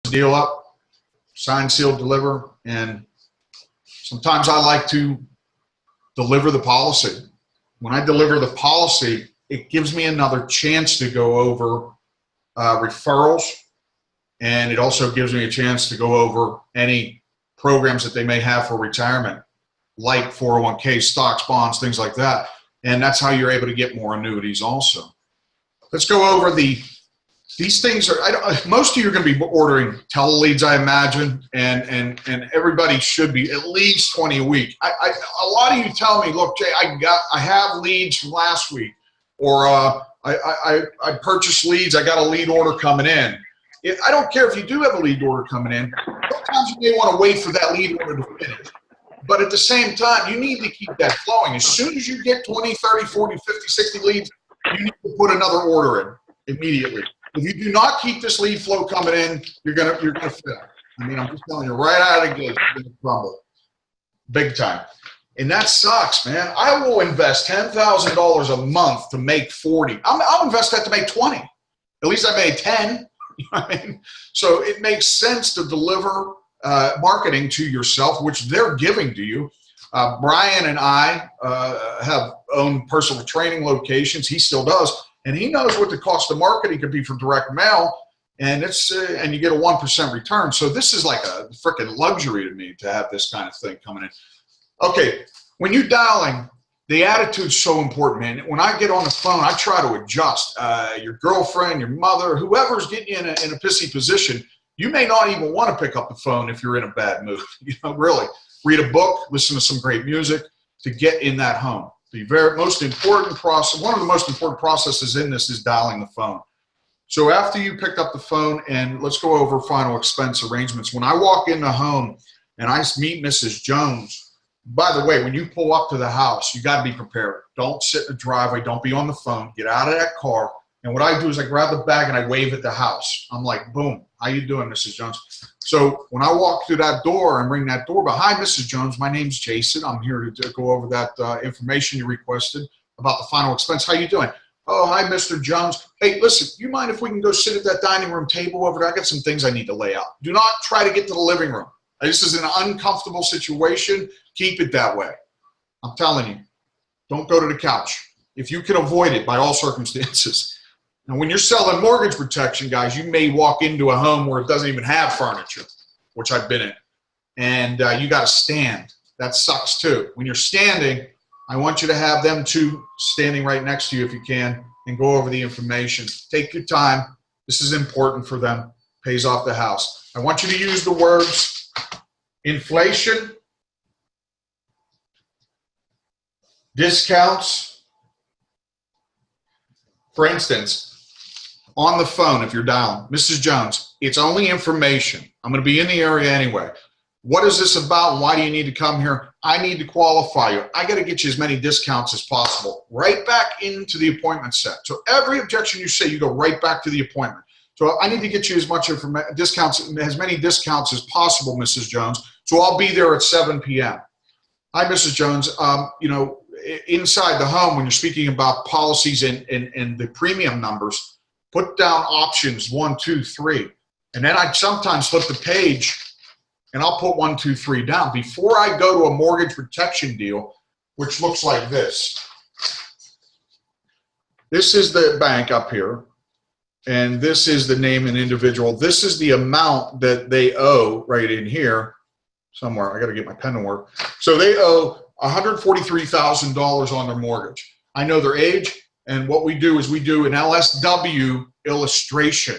deal up, sign, seal, deliver, and sometimes I like to deliver the policy. When I deliver the policy, it gives me another chance to go over referrals, and it also gives me a chance to go over any programs that they may have for retirement, like 401k, stocks, bonds, things like that. And that's how you're able to get more annuities also. Let's go over these things. Most of you are going to be ordering tele-leads, I imagine, and everybody should be at least 20 a week. A lot of you tell me, look, Jay, I have leads from last week, or I purchased leads, I got a lead order coming in. I don't care if you do have a lead order coming in. Sometimes you may want to wait for that lead order to finish. But at the same time, you need to keep that flowing. As soon as you get 20, 30, 40, 50, 60 leads, you need to put another order in immediately. If you do not keep this lead flow coming in, you're gonna fail. I mean, I'm just telling you right out of the gate, you're gonna crumble big time. And that sucks, man. I will invest $10,000 a month to make 40. I'll invest that to make 20. At least I made 10. You know what I mean? So it makes sense to deliver marketing to yourself, which they're giving to you. Brian and I have owned personal training locations. He still does, and he knows what the cost of marketing could be for direct mail, and it's and you get a 1% return. So this is like a freaking luxury to me to have this kind of thing coming in. Okay, when you're dialing, the attitude's so important, man. When I get on the phone, I try to adjust. Your girlfriend, your mother, whoever's getting you in a pissy position, you may not even want to pick up the phone if you're in a bad mood. You know, really. Read a book, listen to some great music to get in that home. The most important process, one of the most important processes in this is dialing the phone. So after you picked up the phone, and let's go over final expense arrangements. When I walk in the home and I meet Mrs. Jones, by the way, when you pull up to the house, you got to be prepared. Don't sit in the driveway. Don't be on the phone. Get out of that car. And what I do is I grab the bag and I wave at the house. I'm like, boom, how you doing, Mrs. Jones? So when I walk through that door and ring that doorbell, hi, Mrs. Jones, my name's Jason. I'm here to go over that information you requested about the final expense. How you doing? Oh, hi, Mr. Jones. Hey, listen, you mind if we can go sit at that dining room table over there? I got some things I need to lay out. Do not try to get to the living room. This is an uncomfortable situation. Keep it that way. I'm telling you, don't go to the couch if you can avoid it by all circumstances. Now, when you're selling mortgage protection, guys, you may walk into a home where it doesn't even have furniture, which I've been in, and you got to stand. That sucks too. When you're standing, I want you to have them two standing right next to you if you can and go over the information. Take your time. This is important for them. Pays off the house. I want you to use the words inflation, discounts. For instance, on the phone, if you're dialing, Mrs. Jones, it's only information. I'm going to be in the area anyway. What is this about? Why do you need to come here? I need to qualify you. I got to get you as many discounts as possible. Right back into the appointment set. So every objection you say, you go right back to the appointment. So I need to get you as much discounts, as many discounts as possible, Mrs. Jones. So I'll be there at 7 p.m. Hi, Mrs. Jones. You know, inside the home, when you're speaking about policies and the premium numbers, put down options 1, 2, 3. And then I sometimes flip the page and I'll put 1, 2, 3 down before I go to a mortgage protection deal, which looks like this. This is the bank up here. And this is the name and individual. This is the amount that they owe right in here somewhere. I got to get my pen to work. So they owe $143,000 on their mortgage. I know their age, and what we do is we do an LSW illustration.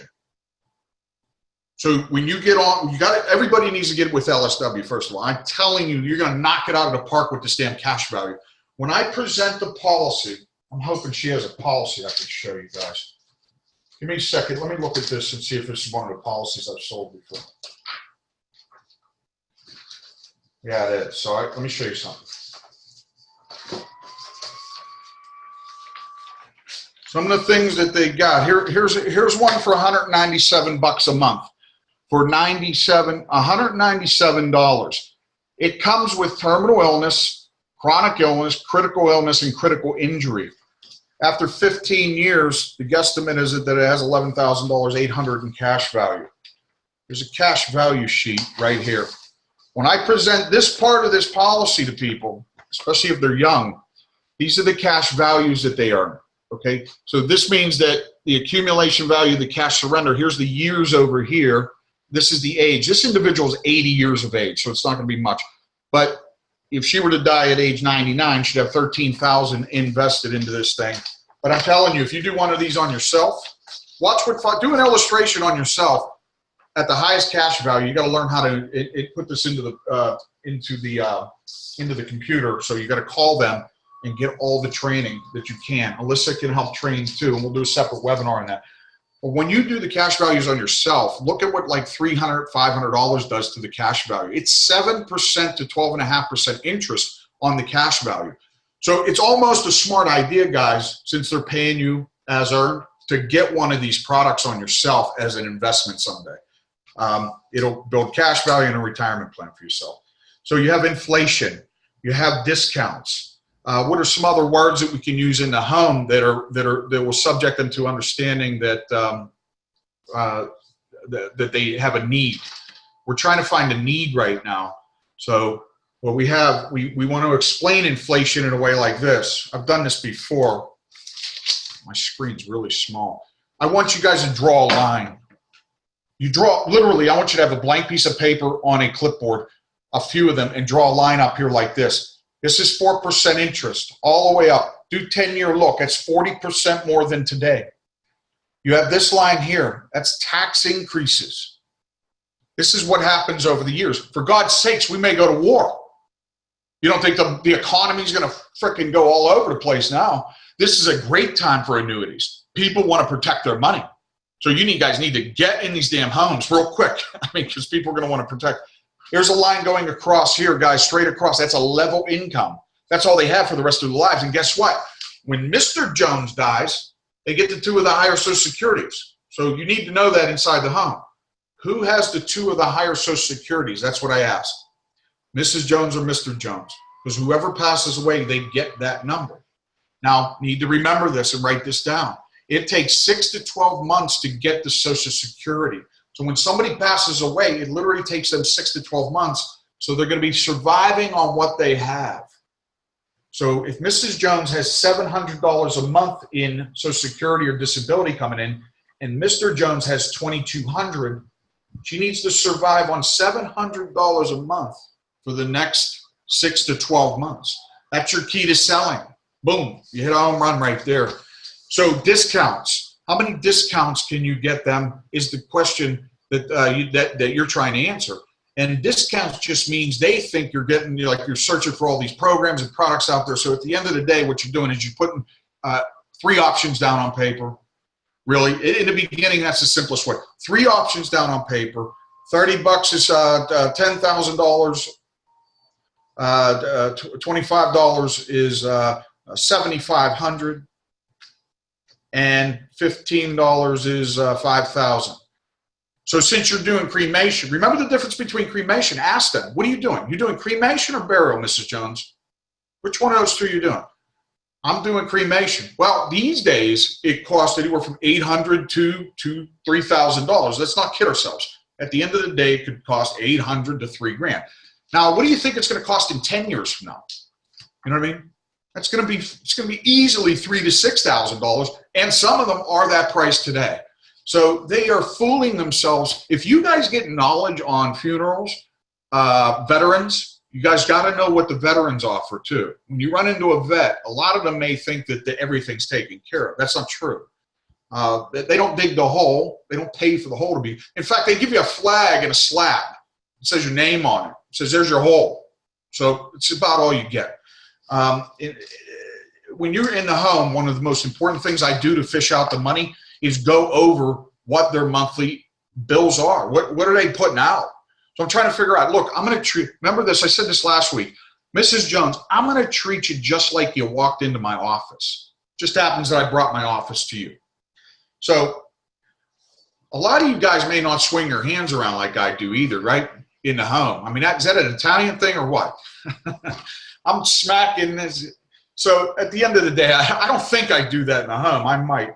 So when you get on, everybody needs to get with LSW, first of all. I'm telling you, you're going to knock it out of the park with this damn cash value. When I present the policy, I'm hoping she has a policy I can show you guys. Give me a second. Let me look at this and see if this is one of the policies I've sold before. Yeah, it is. So let me show you something. Some of the things that they got. Here's one for $197 a month. For $197. It comes with terminal illness, chronic illness, critical illness, and critical injury. After 15 years, the guesstimate is that it has $11,800 in cash value. There's a cash value sheet right here. When I present this part of this policy to people, especially if they're young, these are the cash values that they earn, okay? So this means that the accumulation value, the cash surrender, here's the years over here. This is the age. This individual is 80 years of age, so it's not going to be much. But if she were to die at age 99, she'd have $13,000 invested into this thing. But I'm telling you, if you do one of these on yourself, do an illustration on yourself at the highest cash value. You got to learn how to put this into the computer. So you got to call them and get all the training that you can. Alyssa can help train too, and we'll do a separate webinar on that. But when you do the cash values on yourself, look at what like $300, $500 does to the cash value. It's 7% to 12.5% interest on the cash value. So it's almost a smart idea, guys, since they're paying you as earned, to get one of these products on yourself as an investment someday. It'll build cash value and a retirement plan for yourself. So you have inflation, you have discounts. What are some other words that we can use in the home that will subject them to understanding that that they have a need? We're trying to find a need right now. So what we have, we want to explain inflation in a way like this. I've done this before. My screen's really small. I want you guys to draw a line. You draw, literally, I want you to have a blank piece of paper on a clipboard, a few of them, and draw a line up here like this. This is 4% interest all the way up. Do 10-year look. That's 40% more than today. You have this line here. That's tax increases. This is what happens over the years. For God's sakes, we may go to war. You don't think the economy is going to frickin' go all over the place now? This is a great time for annuities. People want to protect their money. So you guys need to get in these damn homes real quick. I mean, because people are going to want to protect. Here's a line going across here, guys, straight across. That's a level income. That's all they have for the rest of their lives. And guess what? When Mr. Jones dies, they get the two of the higher Social Securities. So you need to know that inside the home. Who has the two of the higher Social Securities? That's what I asked. Mrs. Jones or Mr. Jones? Because whoever passes away, they get that number. Now, you need to remember this and write this down. It takes 6 to 12 months to get the Social Security. So when somebody passes away, it literally takes them 6 to 12 months. So they're going to be surviving on what they have. So if Mrs. Jones has $700 a month in Social Security or disability coming in, and Mr. Jones has $2,200, she needs to survive on $700 a month for the next 6 to 12 months. That's your key to selling. Boom, you hit a home run right there. So discounts. How many discounts can you get them is the question that you're trying to answer. And discounts just means they think you're getting, you're searching for all these programs and products out there. So at the end of the day, what you're doing is you're putting 3 options down on paper. Really, in the beginning, that's the simplest way. 3 options down on paper. $30 is $10,000. $25 is $7,500. And $15 is $5,000. So since you're doing cremation, remember the difference between cremation. Ask them, what are you doing? You doing cremation or burial, Mrs. Jones? Which one of those two are you doing? I'm doing cremation. Well, these days it costs anywhere from $800 to $3,000. Let's not kid ourselves. At the end of the day, it could cost $800 to $3,000. Now, what do you think it's going to cost in 10 years from now? You know what I mean? It's going to be easily $3,000 to $6,000, and some of them are that price today. So they are fooling themselves. If you guys get knowledge on funerals, veterans, you guys got to know what the veterans offer too. When you run into a vet, a lot of them may think that everything's taken care of. That's not true. They don't dig the hole. They don't pay for the hole to be. In fact, they give you a flag and a slab. It says your name on it. It says there's your hole. So it's about all you get. When you're in the home, one of the most important things I do to fish out the money is go over what their monthly bills are. What are they putting out? So I'm trying to figure out, look, I'm going to treat, remember this, I said this last week, Mrs. Jones, I'm going to treat you just like you walked into my office. Just happens that I brought my office to you. So a lot of you guys may not swing your hands around like I do either, right? In the home. I mean, is that an Italian thing or what? I'm smacking this. So at the end of the day, I don't think I do that in the home. I might.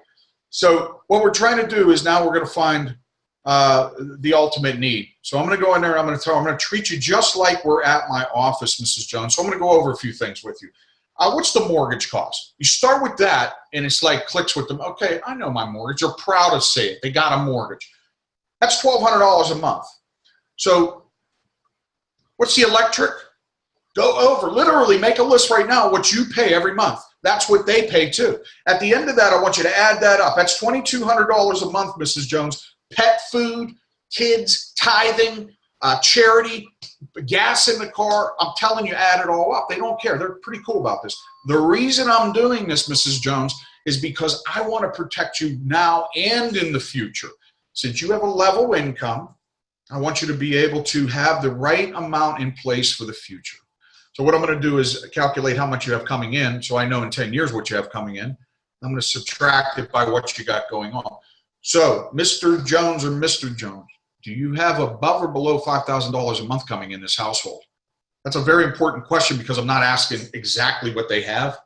So what we're trying to do is now we're going to find the ultimate need. So I'm going to go in there. I'm going to treat you just like we're at my office, Mrs. Jones. So I'm going to go over a few things with you. What's the mortgage cost? You start with that, and it's like clicks with them. Okay, I know my mortgage. They're proud to say it. They got a mortgage. That's $1,200 a month. So what's the electric? Go over. Literally make a list right now what you pay every month. That's what they pay too. At the end of that, I want you to add that up. That's $2,200 a month, Mrs. Jones. Pet food, kids, tithing, charity, gas in the car. I'm telling you, add it all up. They don't care. They're pretty cool about this. The reason I'm doing this, Mrs. Jones, is because I want to protect you now and in the future. Since you have a level income, I want you to be able to have the right amount in place for the future. So what I'm going to do is calculate how much you have coming in, so I know in 10 years what you have coming in. I'm going to subtract it by what you got going on. So, Mr. Jones or Mr. Jones, do you have above or below $5,000 a month coming in this household? That's a very important question because I'm not asking exactly what they have.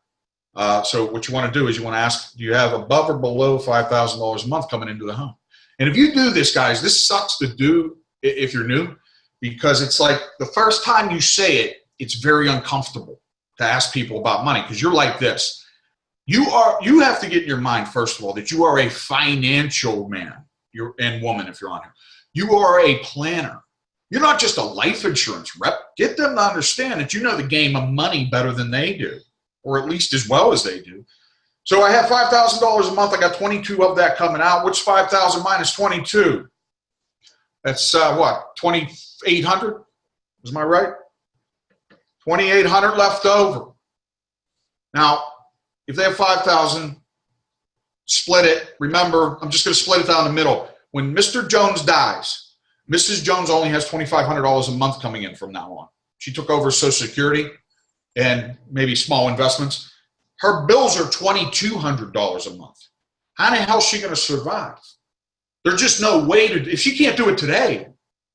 So what you want to do is you want to ask, do you have above or below $5,000 a month coming into the home? And if you do this, guys, this sucks to do if you're new, because it's like the first time you say it, it's very uncomfortable to ask people about money because you're like this. You have to get in your mind, first of all, that you are a financial man and woman if you're on here. You are a planner. You're not just a life insurance rep. Get them to understand that you know the game of money better than they do, or at least as well as they do. So I have $5,000 a month. I got 22 of that coming out. What's 5,000 minus 22? That's what, 2,800? Is my right? 2,800 left over. Now, if they have 5,000, split it. Remember, I'm just going to split it down the middle. When Mr. Jones dies, Mrs. Jones only has $2,500 a month coming in from now on. She took over Social Security and maybe small investments. Her bills are $2,200 a month. How the hell is she going to survive? There's just no way to, if she can't do it today,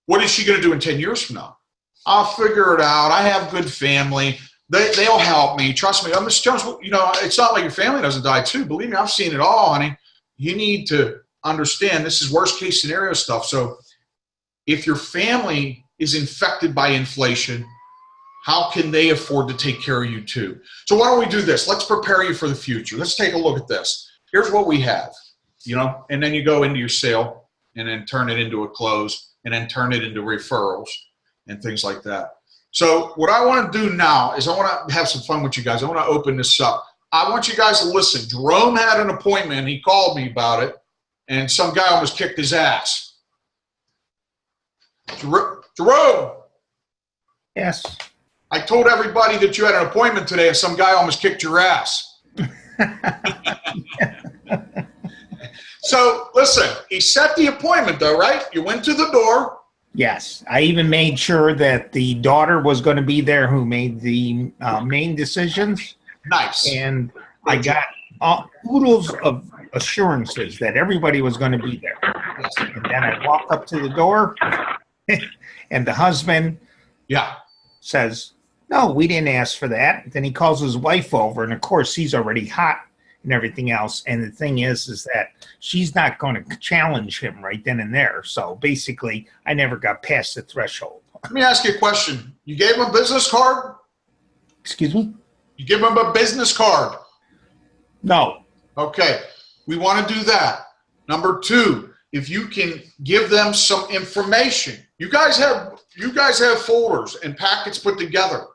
what is she going to do in 10 years from now? I'll figure it out. I have good family. They'll help me. Trust me. Mr. Jones, you know, it's not like your family doesn't die too. Believe me, I've seen it all, honey. You need to understand this is worst case scenario stuff. So if your family is infected by inflation, how can they afford to take care of you too? So why don't we do this? Let's prepare you for the future. Let's take a look at this. Here's what we have, you know, and then you go into your sale and then turn it into a close and then turn it into referrals and things like that. So what I want to do now is I want to have some fun with you guys. I want to open this up. I want you guys to listen. Jerome had an appointment. He called me about it, and some guy almost kicked his ass. Jerome. Yes. I told everybody that you had an appointment today, and some guy almost kicked your ass. So listen, he set the appointment though, right? You went to the door. Yes, I even made sure that the daughter was going to be there who made the main decisions. Nice. And I got oodles of assurances that everybody was going to be there. And then I walked up to the door, and the husband says, "No, we didn't ask for that." Then he calls his wife over, and of course, he's already hot and everything else. And the thing is that she's not going to challenge him right then and there. So basically, I never got past the threshold. Let me ask you a question. You gave him a business card? Excuse me? You give him a business card? No. Okay. We want to do that. Number two, if you can give them some information. You guys have folders and packets put together.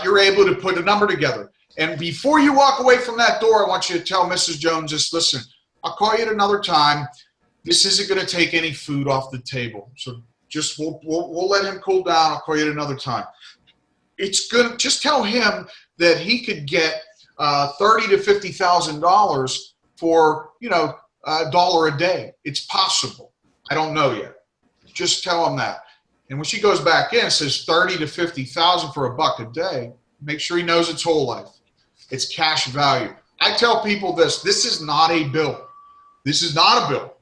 You're able to put a number together. And before you walk away from that door, I want you to tell Mrs. Jones, just listen, I'll call you at another time. This isn't going to take any food off the table. So just we'll let him cool down. I'll call you at another time. It's good. Just tell him that he could get $30,000 to $50,000 for, you know, $1 a day. It's possible. I don't know yet. Just tell him that. And when she goes back in and says $30,000 to $50,000 for $1 a day, make sure he knows it's whole life. It's cash value. I tell people this is not a bill. This is not a bill.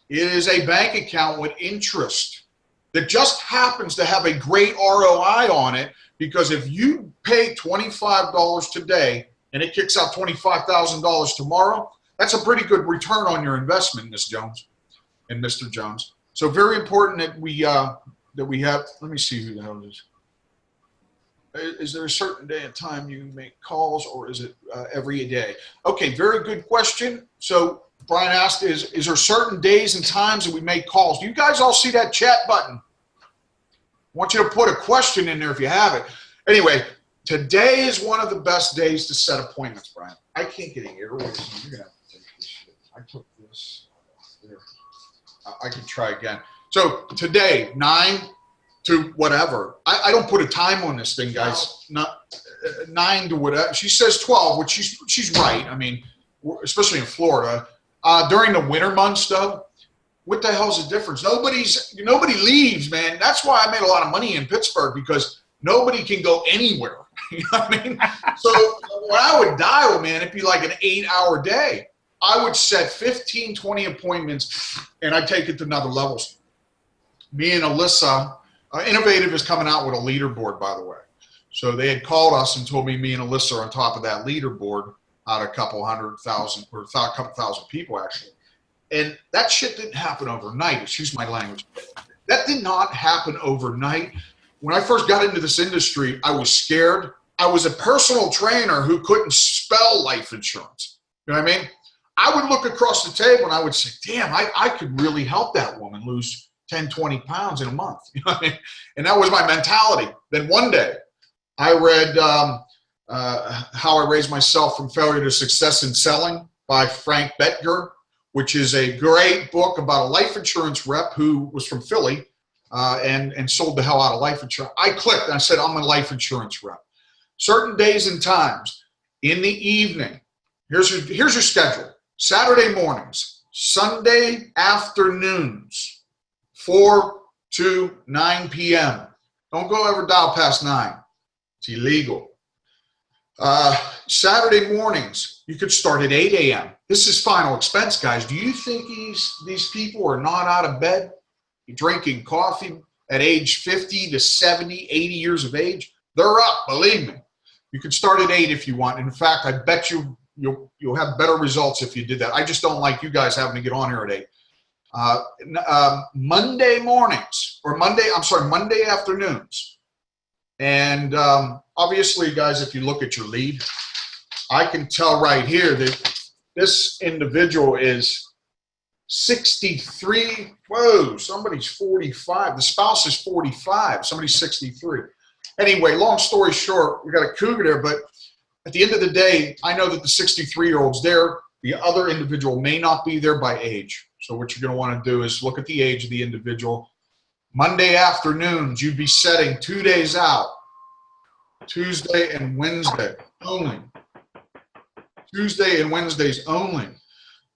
It is a bank account with interest that just happens to have a great ROI on it, because if you pay $25 today and it kicks out $25,000 tomorrow, that's a pretty good return on your investment, Ms. Jones and Mr. Jones. So very important that we have. Let me see who the hell it is. Is there a certain day and time you make calls, or is it every day? Okay, very good question. So Brian asked, is there certain days and times that we make calls? Do you guys all see that chat button? I want you to put a question in there if you have it. Anyway, today is one of the best days to set appointments, Brian. I can't get an airway, so you're going to have to take this shit. I took this. There. I can try again. So today, 9 to whatever. I don't put a time on this thing, guys. Not 9 to whatever. She says 12, which she's right. I mean, especially in Florida. During the winter months, though, what the hell's the difference? Nobody leaves, man. That's why I made a lot of money in Pittsburgh, because nobody can go anywhere. You know what I mean? So when I would dial, man, it'd be like an 8-hour day. I would set 15, 20 appointments, and I'd take it to another levels. Me and Alyssa, Innovative is coming out with a leaderboard, by the way. So they had called us and told me and Alyssa are on top of that leaderboard out of a couple hundred thousand, or a couple thousand people, actually. And that shit didn't happen overnight. Excuse my language. That did not happen overnight. When I first got into this industry, I was scared. I was a personal trainer who couldn't spell life insurance. You know what I mean? I would look across the table and I would say, damn, I could really help that woman lose 10, 20 pounds in a month. You know what I mean? And that was my mentality. Then one day I read How I Raised Myself from Failure to Success in Selling by Frank Bettger, which is a great book about a life insurance rep who was from Philly and sold the hell out of life insurance. I clicked and I said, I'm a life insurance rep. Certain days and times in the evening. Here's your schedule. Saturday mornings, Sunday afternoons, 4 to 9 p.m. Don't go ever dial past 9. It's illegal. Saturday mornings, you could start at 8 a.m. This is final expense, guys. Do you think these people are not out of bed? You're drinking coffee at age 50 to 70, 80 years of age? They're up, believe me. You could start at 8 if you want. In fact, I bet you'll have better results if you did that. I just don't like you guys having to get on here at 8. Monday mornings, or Monday afternoons. And obviously, guys, if you look at your lead, I can tell right here that this individual is 63. Whoa, somebody's 45. The spouse is 45. Somebody's 63. Anyway, long story short, we got a cougar there, but at the end of the day, I know that the 63-year-old's there. The other individual may not be there by age. So what you're going to want to do is look at the age of the individual. Monday afternoons, you'd be setting 2 days out. Tuesday and Wednesday only. Tuesday and Wednesdays only.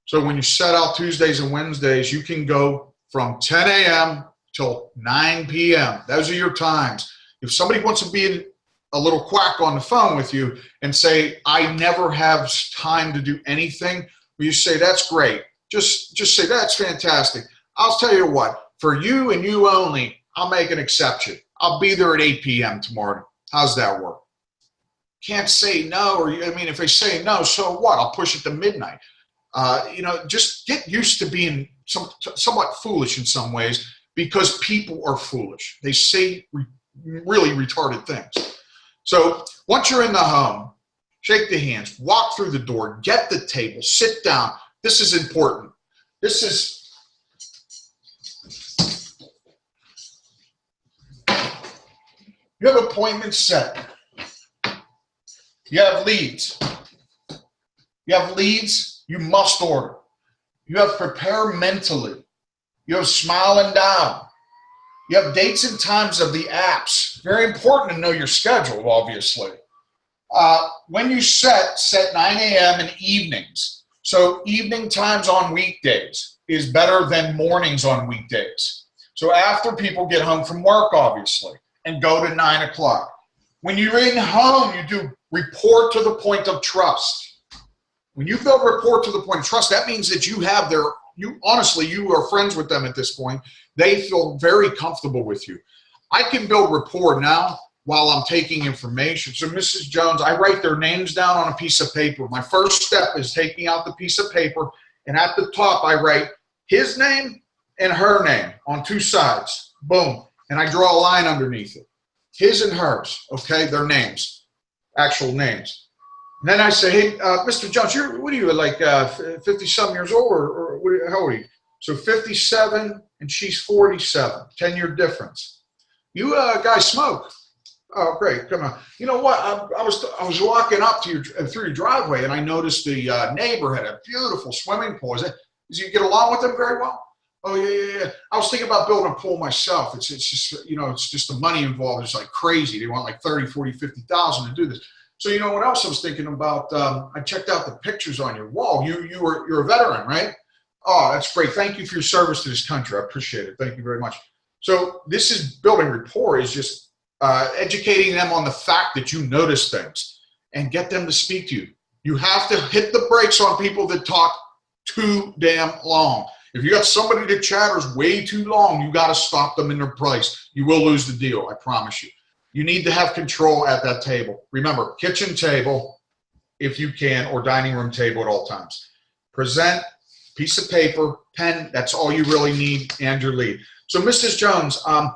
So when you set out Tuesdays and Wednesdays, you can go from 10 a.m. till 9 p.m. Those are your times. If somebody wants to be a little quack on the phone with you and say, I never have time to do anything, well, you say, that's great. Just say, that's fantastic. I'll tell you what, for you and you only, I'll make an exception. I'll be there at 8 p.m. tomorrow. How's that work? Can't say no, or if they say no, so what? I'll push it to midnight. Just get used to being somewhat foolish in some ways, because people are foolish. They say really retarded things. So once you're in the home, shake the hands, walk through the door, get the table, sit down. This is important. You have appointments set. You have leads. You must order. You have prepare mentally. You have smile and down. You have dates and times of the apps. Very important to know your schedule, obviously. When you set 9 a.m. in evenings. So evening times on weekdays is better than mornings on weekdays. So after people get home from work, obviously, and go to 9 o'clock. When you're in home, you do report to the point of trust. When you build rapport to the point of trust, that means that you are friends with them at this point. They feel very comfortable with you. I can build rapport now while I'm taking information. So Mrs. Jones, I write their names down on a piece of paper. My first step is taking out the piece of paper, and at the top I write his name and her name on two sides. Boom. And I draw a line underneath it. His and hers, okay? Their names, actual names. And then I say, hey, Mr. Jones, what are you, like 50-some years old, or how old are you? So 57 and she's 47, 10-year difference. You guys smoke? Oh, great. Come on. You know what? I was walking up to through your driveway, and I noticed the neighbor had a beautiful swimming pool. Did you get along with them very well? Oh, yeah. I was thinking about building a pool myself. It's just, you know, it's just the money involved. It's like crazy. They want like 30, 40, 50,000 to do this. So you know what else I was thinking about? I checked out the pictures on your wall. You're a veteran, right? Oh, that's great. Thank you for your service to this country. I appreciate it. Thank you very much. So this is building rapport, is just educating them on the fact that you notice things and get them to speak to you. You have to hit the brakes on people that talk too damn long. If you got somebody that chatters way too long, you got to stop them in their place. You will lose the deal, I promise you. You need to have control at that table. Remember, kitchen table, if you can, or dining room table at all times. Present, piece of paper, pen, that's all you really need, and your lead. So Mrs. Jones, I'm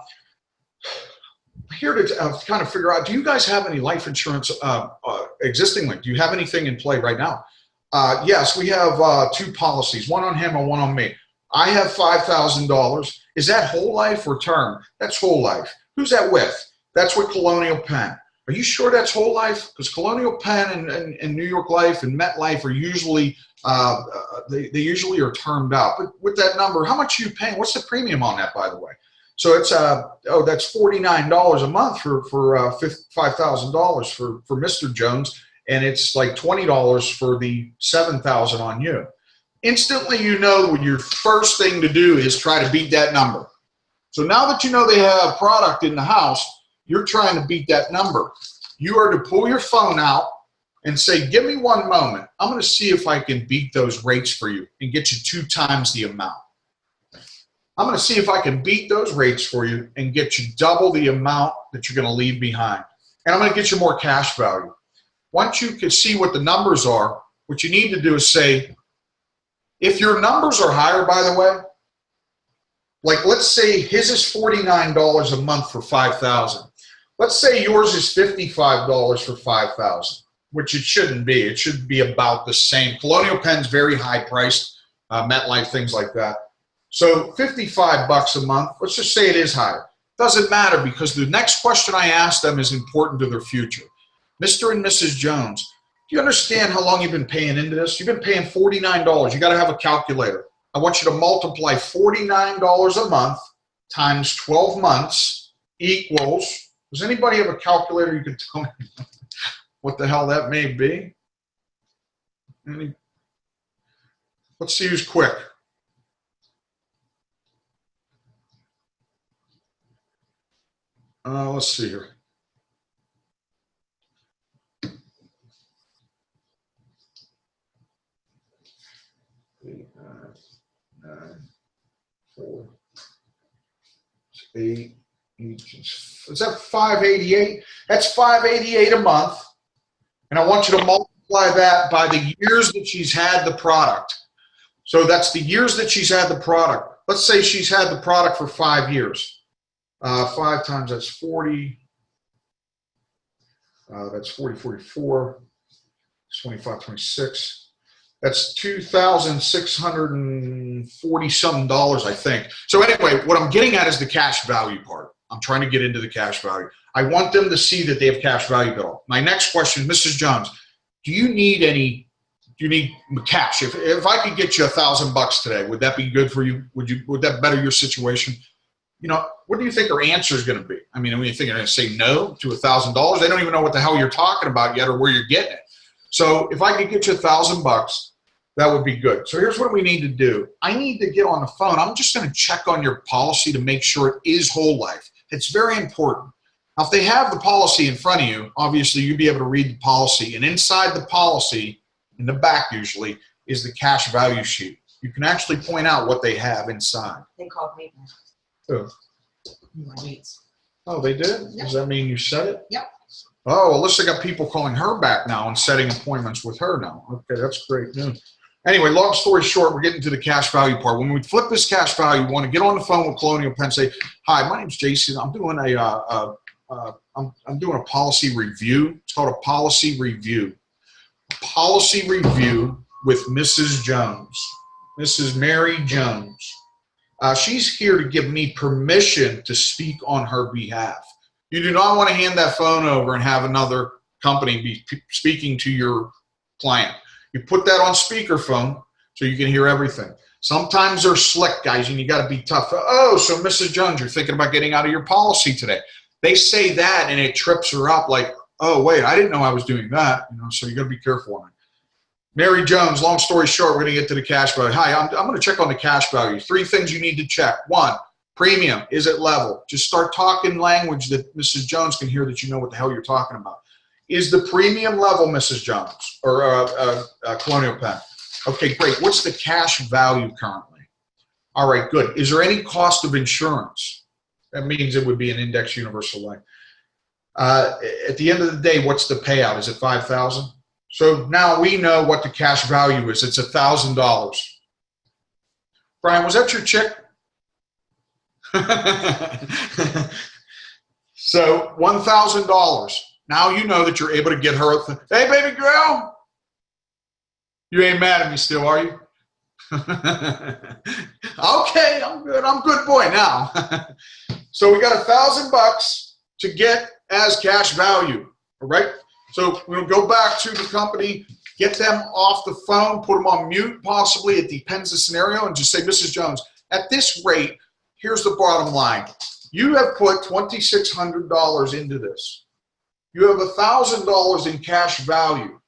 here to kind of figure out, do you guys have any life insurance existingly? Do you have anything in play right now? Yes, we have two policies, one on him and one on me. I have $5,000. Is that whole life or term? That's whole life. Who's that with? That's with Colonial Penn. Are you sure that's whole life? Because Colonial Penn and New York Life and MetLife are usually, they usually are termed out. But with that number, how much are you paying? What's the premium on that, by the way? So it's, that's $49 a month for $5,000 for Mr. Jones. And it's like $20 for the $7,000 on you. Instantly, you know your first thing to do is try to beat that number. So now that you know they have product in the house, you're trying to beat that number. You are to pull your phone out and say, give me one moment. I'm going to see if I can beat those rates for you and get you 2 times the amount. I'm going to see if I can beat those rates for you and get you double the amount that you're going to leave behind. And I'm going to get you more cash value. Once you can see what the numbers are, what you need to do is say, if your numbers are higher, by the way, like let's say his is $49 a month for $5,000. Let's say yours is $55 for $5,000, which it shouldn't be. It should be about the same. Colonial Penn's very high priced, MetLife, things like that. So $55 a month, let's just say it is higher. Doesn't matter, because the next question I ask them is important to their future. Mr. and Mrs. Jones, do you understand how long you've been paying into this? You've been paying $49. You got to have a calculator. I want you to multiply $49 a month times 12 months equals, does anybody have a calculator? You can tell me what the hell that may be. Let's see who's quick. Let's see here. Four, 8, is that 588? That's 588 a month. And I want you to multiply that by the years that she's had the product. So that's the years that she's had the product. Let's say she's had the product for 5 years. 5 times, that's 40. That's 40, 44, 25, 26. That's $2,640 something, I think. So anyway, what I'm getting at is the cash value part. I'm trying to get into the cash value. I want them to see that they have cash value built. My next question, Mrs. Jones, do you need cash? If I could get you $1,000 today, would that be good for you? Would that better your situation? You know, what do you think her answer is going to be? I mean, you think they're going to say no to $1,000? They don't even know what the hell you're talking about yet or where you're getting it. So if I could get you $1,000, that would be good. So here's what we need to do. I need to get on the phone. I'm just going to check on your policy to make sure it is whole life. It's very important. Now, if they have the policy in front of you, obviously you'll be able to read the policy. And inside the policy, in the back usually, is the cash value sheet. You can actually point out what they have inside. They called me. Oh, My niece. oh they did? Yep. Does that mean you said it? Yep. Oh, well, Alyssa got people calling her back now and setting appointments with her now. Okay, that's great news. Anyway, long story short, we're getting to the cash value part. When we flip this cash value, we want to get on the phone with Colonial Penn and say, hi, my name's Jason. I'm doing I'm doing a policy review. It's called a policy review. Policy review with Mrs. Jones, Mrs. Mary Jones. She's here to give me permission to speak on her behalf. You do not want to hand that phone over and have another company be speaking to your client. You put that on speakerphone so you can hear everything. Sometimes they're slick, guys, and you got to be tough. Oh, so Mrs. Jones, you're thinking about getting out of your policy today. They say that, and it trips her up like, oh, wait, I didn't know I was doing that. So you got to be careful on it. Mary Jones, long story short, we're going to get to the cash value. Hi, I'm going to check on the cash value. 3 things you need to check. 1, premium. Is it level? Just start talking language that Mrs. Jones can hear that you know what the hell you're talking about. Is the premium level, Mrs. Jones, or Colonial Penn? Okay, great. What's the cash value currently? All right, good. Is there any cost of insurance? That means it would be an index universal life. At the end of the day, what's the payout? Is it $5,000? So now we know what the cash value is. It's $1,000. Brian, was that your chick? So $1,000. Now you know that you're able to get her. Hey, baby girl. You ain't mad at me still, are you? Okay, I'm good. I'm a good boy now. So we got $1,000 to get as cash value. All right. So we'll go back to the company, get them off the phone, put them on mute possibly. It depends the scenario, and just say, Mrs. Jones, at this rate, here's the bottom line. You have put $2,600 into this. You have $1,000 in cash value.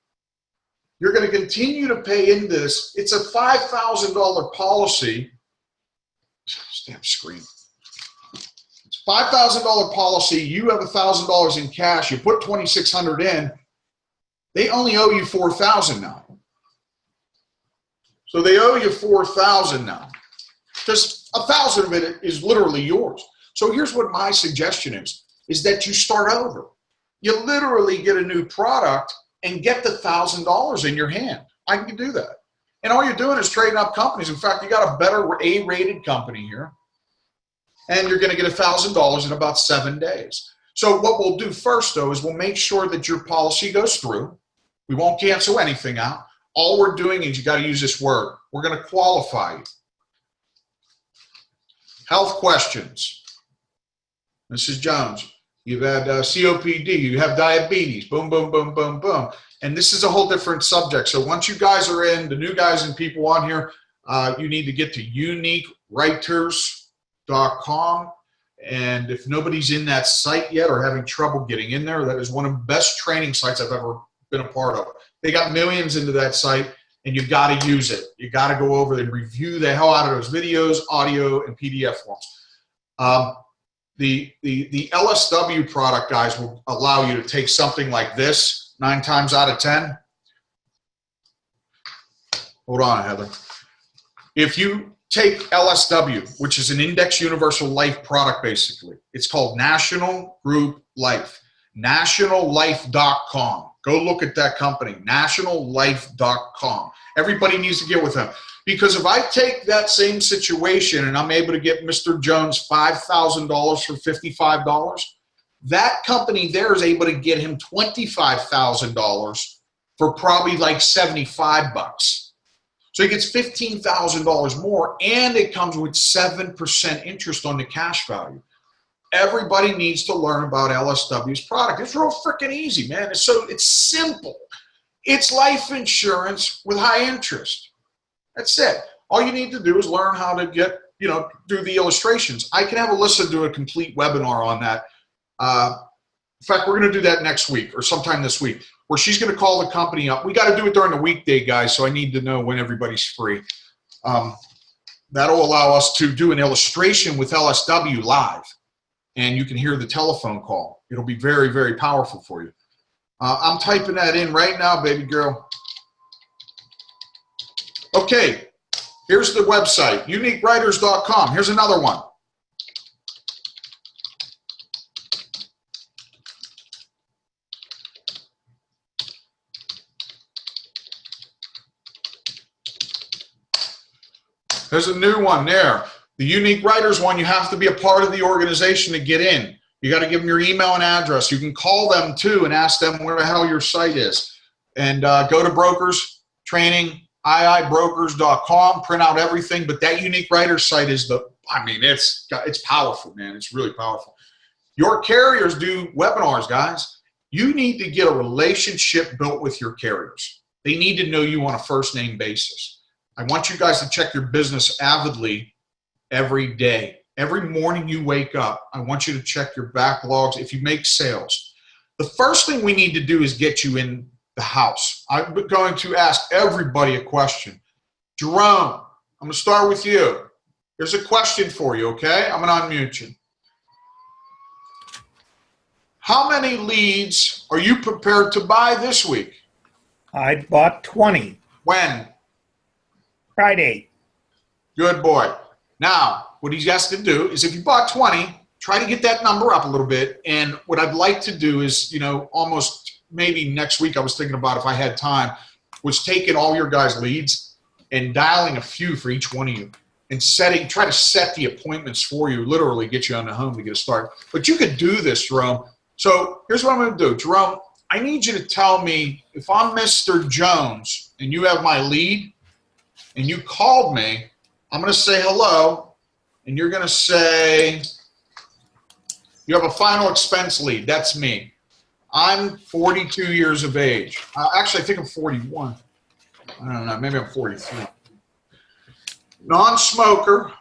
You're going to continue to pay into this. It's a $5,000 policy. Damn screen. It's a $5,000 policy. You have $1,000 in cash. You put $2,600 in. They only owe you $4,000 now. So they owe you $4,000 now. Just $1,000 of it is literally yours. So here's what my suggestion is that you start over. You literally get a new product and get the $1,000 in your hand. I can do that. And all you're doing is trading up companies. In fact, you got a better A-rated company here. And you're going to get $1,000 in about 7 days. So what we'll do first, though, is we'll make sure that your policy goes through. We won't cancel anything out. All we're doing is you got to use this word. We're going to qualify you. Health questions. Mrs. Jones, you've had COPD, you have diabetes, boom, boom, boom, boom, boom. And this is a whole different subject. So once you guys are in, the new guys and people on here, you need to get to uniquewriters.com. And if nobody's in that site yet or having trouble getting in there, that is one of the best training sites I've ever been a part of. They got millions into that site, and you got to use it. You got to go over and review the hell out of those videos, audio, and PDF forms. The LSW product, guys, will allow you to take something like this 9 times out of 10. Hold on, Heather. If you take LSW, which is an index universal life product, basically, it's called National Group Life, nationallife.com. Go look at that company, nationallife.com. Everybody needs to get with them. Because if I take that same situation and I'm able to get Mr. Jones $5,000 for $55, that company there is able to get him $25,000 for probably like $75. So he gets $15,000 more, and it comes with 7% interest on the cash value. Everybody needs to learn about LSW's product. It's real freaking easy, man. It's simple. It's life insurance with high interest. That's it. All you need to do is learn how to get, do the illustrations. I can have Alyssa do a complete webinar on that. In fact, we're going to do that next week or sometime this week, where she's going to call the company up. We got to do it during the weekday, guys, so I need to know when everybody's free. That'll allow us to do an illustration with LSW live, and you can hear the telephone call. It'll be very, very powerful for you. I'm typing that in right now, baby girl. Okay, here's the website, uniquewriters.com. Here's another one. There's a new one there. The unique writers one, you have to be a part of the organization to get in. You got to give them your email and address. You can call them too and ask them where the hell your site is. And go to brokers training, iibrokers.com, print out everything. But that unique writers site is it's powerful, man. It's really powerful. Your carriers do webinars, guys. You need to get a relationship built with your carriers. They need to know you on a first name basis. I want you guys to check your business avidly every day. Every morning you wake up, I want you to check your backlogs if you make sales. The first thing we need to do is get you in the house. I'm going to ask everybody a question. Jerome, I'm going to start with you. Here's a question for you, okay? I'm going to unmute you. How many leads are you prepared to buy this week? I bought 20. When? Friday. Good boy. Now, what he has to do is if you bought 20, try to get that number up a little bit. And what I'd like to do is, almost maybe next week, I was thinking about if I had time, was taking all your guys' leads and dialing a few for each one of you and try to set the appointments for you, literally get you on the home to get a start. But you could do this, Jerome. So here's what I'm going to do. Jerome, I need you to tell me if I'm Mr. Jones and you have my lead and you called me, I'm going to say hello, and you're going to say, you have a final expense lead. That's me. I'm 42 years of age. Actually, I think I'm 41. I don't know. Maybe I'm 43. Non-smoker,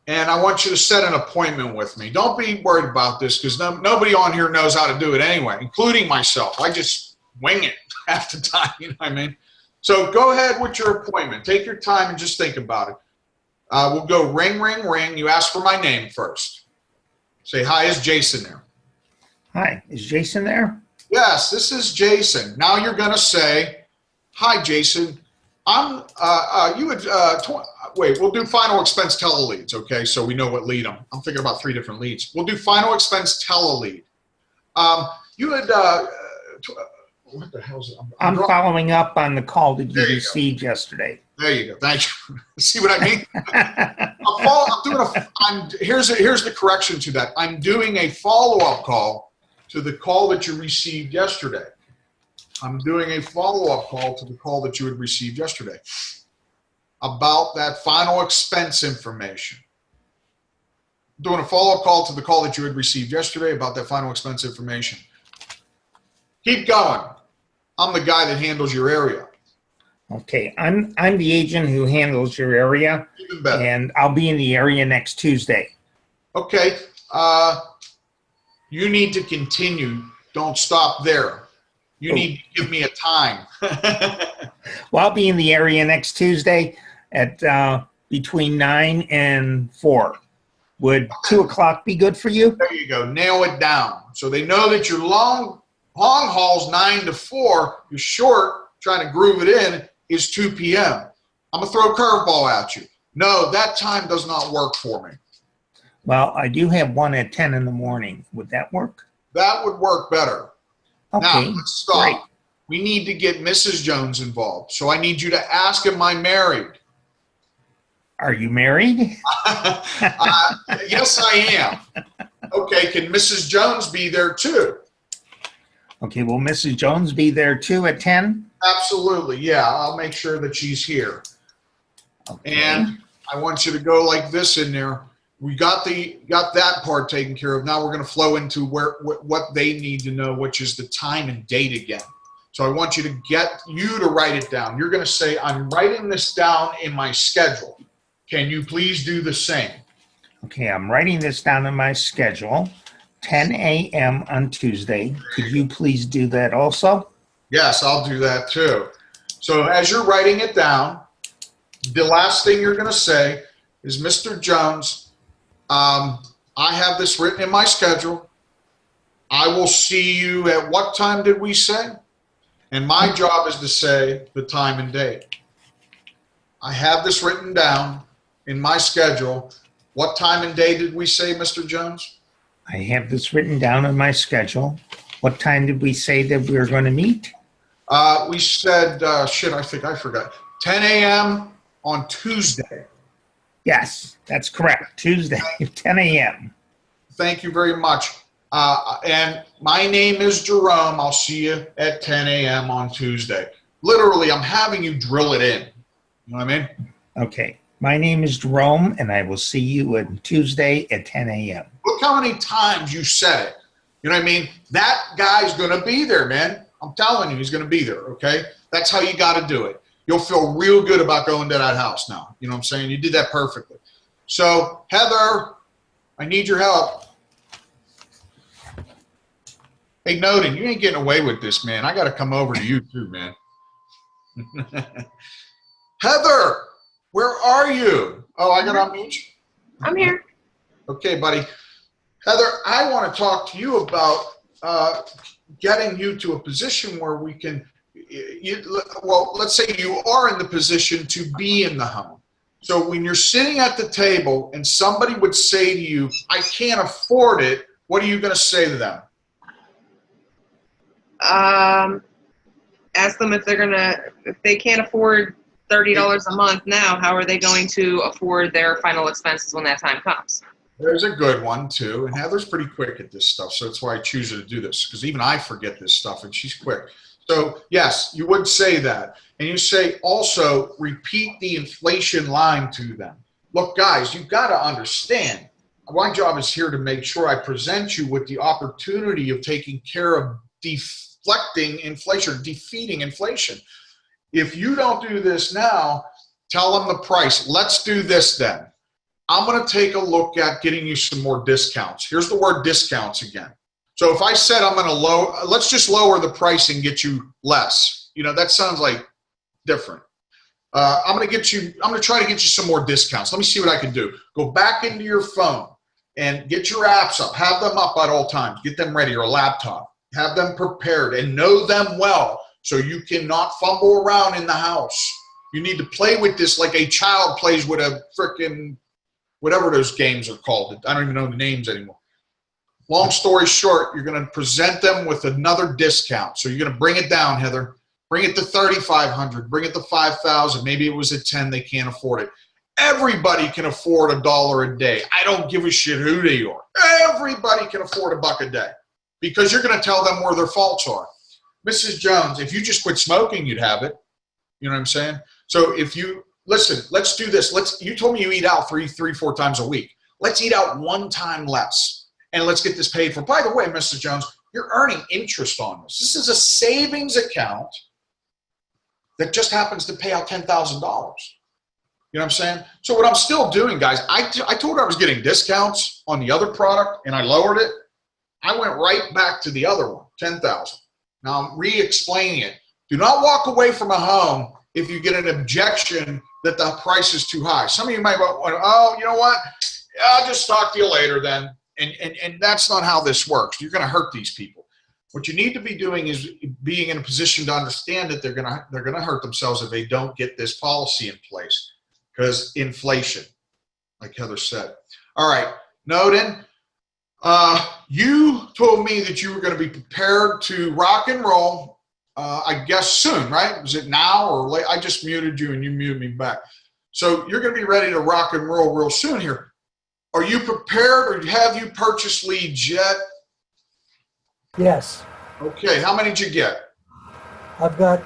and I want you to set an appointment with me. Don't be worried about this because nobody on here knows how to do it anyway, including myself. I just wing it half the time, you know what I mean? So go ahead with your appointment. Take your time and just think about it. We'll go ring, ring, ring. You ask for my name first. Say, hi, is Jason there? Hi, is Jason there? Yes, this is Jason. Now you're going to say, hi, Jason. Wait, we'll do final expense tele-leads, okay? So we know what lead I'm thinking about 3 different leads. We'll do final expense tele-lead. You had, what the hell is it? I'm following up on the call that you received yesterday. There you go. Thank you. See what I mean? Here's the correction to that. I'm doing a follow-up call to the call that you received yesterday. I'm doing a follow-up call to the call that you had received yesterday about that final expense information. I'm doing a follow-up call to the call that you had received yesterday about that final expense information. Keep going. I'm the guy that handles your area. Okay, I'm the agent who handles your area, and I'll be in the area next Tuesday. Okay, you need to continue. Don't stop there. You need to give me a time. Well, I'll be in the area next Tuesday at between 9 and 4. Would 2 o'clock be good for you? There you go. Nail it down. So they know that your long haul's 9 to 4. Your short, trying to groove it in, is 2 p.m. I'm going to throw a curveball at you. No, that time does not work for me. Well, I do have one at 10 in the morning. Would that work? That would work better. Okay, now, let's stop. Great. We need to get Mrs. Jones involved. So I need you to ask, am I married? Are you married? Yes, I am. Okay, can Mrs. Jones be there too? Okay, will Mrs. Jones be there too at 10? Absolutely, yeah. I'll make sure that she's here. Okay. And I want you to go like this in there. We got that part taken care of. Now we're going to flow into what they need to know, which is the time and date again. So I want you to write it down. You're going to say, I'm writing this down in my schedule. Can you please do the same? Okay, I'm writing this down in my schedule. 10 a.m. on Tuesday. Could you please do that also? Yes, I'll do that too. So as you're writing it down, the last thing you're going to say is, Mr. Jones, I have this written in my schedule. I will see you at what time did we say? And my job is to say the time and date. I have this written down in my schedule. What time and day did we say, Mr. Jones? I have this written down in my schedule. What time did we say that we were going to meet? We said, I think I forgot. 10 a.m. on Tuesday. Yes, that's correct. Tuesday, 10 a.m. Thank you very much. And my name is Jerome. I'll see you at 10 a.m. on Tuesday. Literally, I'm having you drill it in. You know what I mean? Okay. My name is Jerome, and I will see you on Tuesday at 10 a.m. Look how many times you said it. You know what I mean? That guy's going to be there, man. I'm telling you, he's going to be there, okay? That's how you got to do it. You'll feel real good about going to that house now. You know what I'm saying? You did that perfectly. So, Heather, I need your help. Hey, Noden, you ain't getting away with this, man. I got to come over to you too, man. Heather, where are you? Oh, I got to unmute you. I'm here. Okay, buddy. Heather, I want to talk to you about getting you to a position where we can, well, let's say you are in the position to be in the home. So when you're sitting at the table and somebody would say to you, I can't afford it, what are you going to say to them? Ask them if they can't afford $30 a month now, how are they going to afford their final expenses when that time comes? There's a good one too. And Heather's pretty quick at this stuff. So that's why I choose her to do this, because even I forget this stuff and she's quick. So yes, you would say that. And you say also repeat the inflation line to them. Look, guys, you've got to understand. My job is here to make sure I present you with the opportunity of taking care of deflecting inflation, defeating inflation. If you don't do this now, tell them the price. Let's do this then. I'm going to take a look at getting you some more discounts. Here's the word discounts again. So if I said I'm going to let's just lower the price and get you less. You know, that sounds like different. I'm going to try to get you some more discounts. Let me see what I can do. Go back into your phone and get your apps up. Have them up at all times. Get them ready, or a laptop. Have them prepared and know them well so you cannot fumble around in the house. You need to play with this like a child plays with a frickin' whatever those games are called. I don't even know the names anymore. Long story short, you're going to present them with another discount. So you're going to bring it down, Heather. Bring it to $3,500. Bring it to $5,000. Maybe it was at $10,000. They can't afford it. Everybody can afford $1 a day. I don't give a shit who they are. Everybody can afford $1 a day because you're going to tell them where their faults are. Mrs. Jones, if you just quit smoking, you'd have it. You know what I'm saying? So if you listen, let's do this. You told me you eat out three, 4 times a week. Let's eat out 1 time less, and let's get this paid for. By the way, Mrs. Jones, you're earning interest on this. This is a savings account that just happens to pay out $10,000. You know what I'm saying? So what I'm still doing, guys, I told her I was getting discounts on the other product, and I lowered it. I went right back to the other one, $10,000. Now I'm re-explaining it. Do not walk away from a home if you get an objection that the price is too high. Some of you might go, oh, you know what? I'll just talk to you later then. And that's not how this works. You're going to hurt these people. What you need to be doing is being in a position to understand that they're going to hurt themselves if they don't get this policy in place, because inflation, like Heather said. All right, Noden, you told me that you were going to be prepared to rock and roll. I guess soon, right? Was it now or late? I just muted you and you muted me back. So you're going to be ready to rock and roll real soon here. Are you prepared, or have you purchased leads yet? Yes. Okay, how many did you get? I've got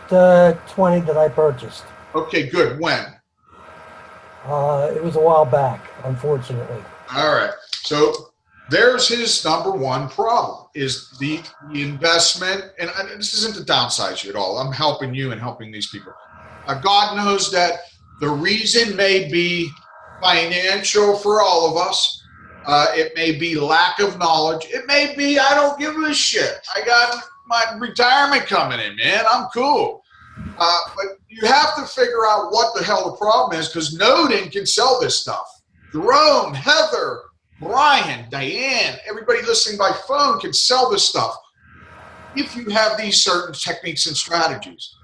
20 that I purchased. Okay, good. When? It was a while back, unfortunately. All right. So there's his number one problem, is the investment. And this isn't to downsize you at all. I'm helping you and helping these people. God knows that the reason may be financial for all of us. It may be lack of knowledge. It may be I don't give a shit. I got my retirement coming in, man. I'm cool. But you have to figure out what the hell the problem is, because Noden can sell this stuff. Jerome, Heather, Brian, Diane, everybody listening by phone can sell this stuff if you have these certain techniques and strategies.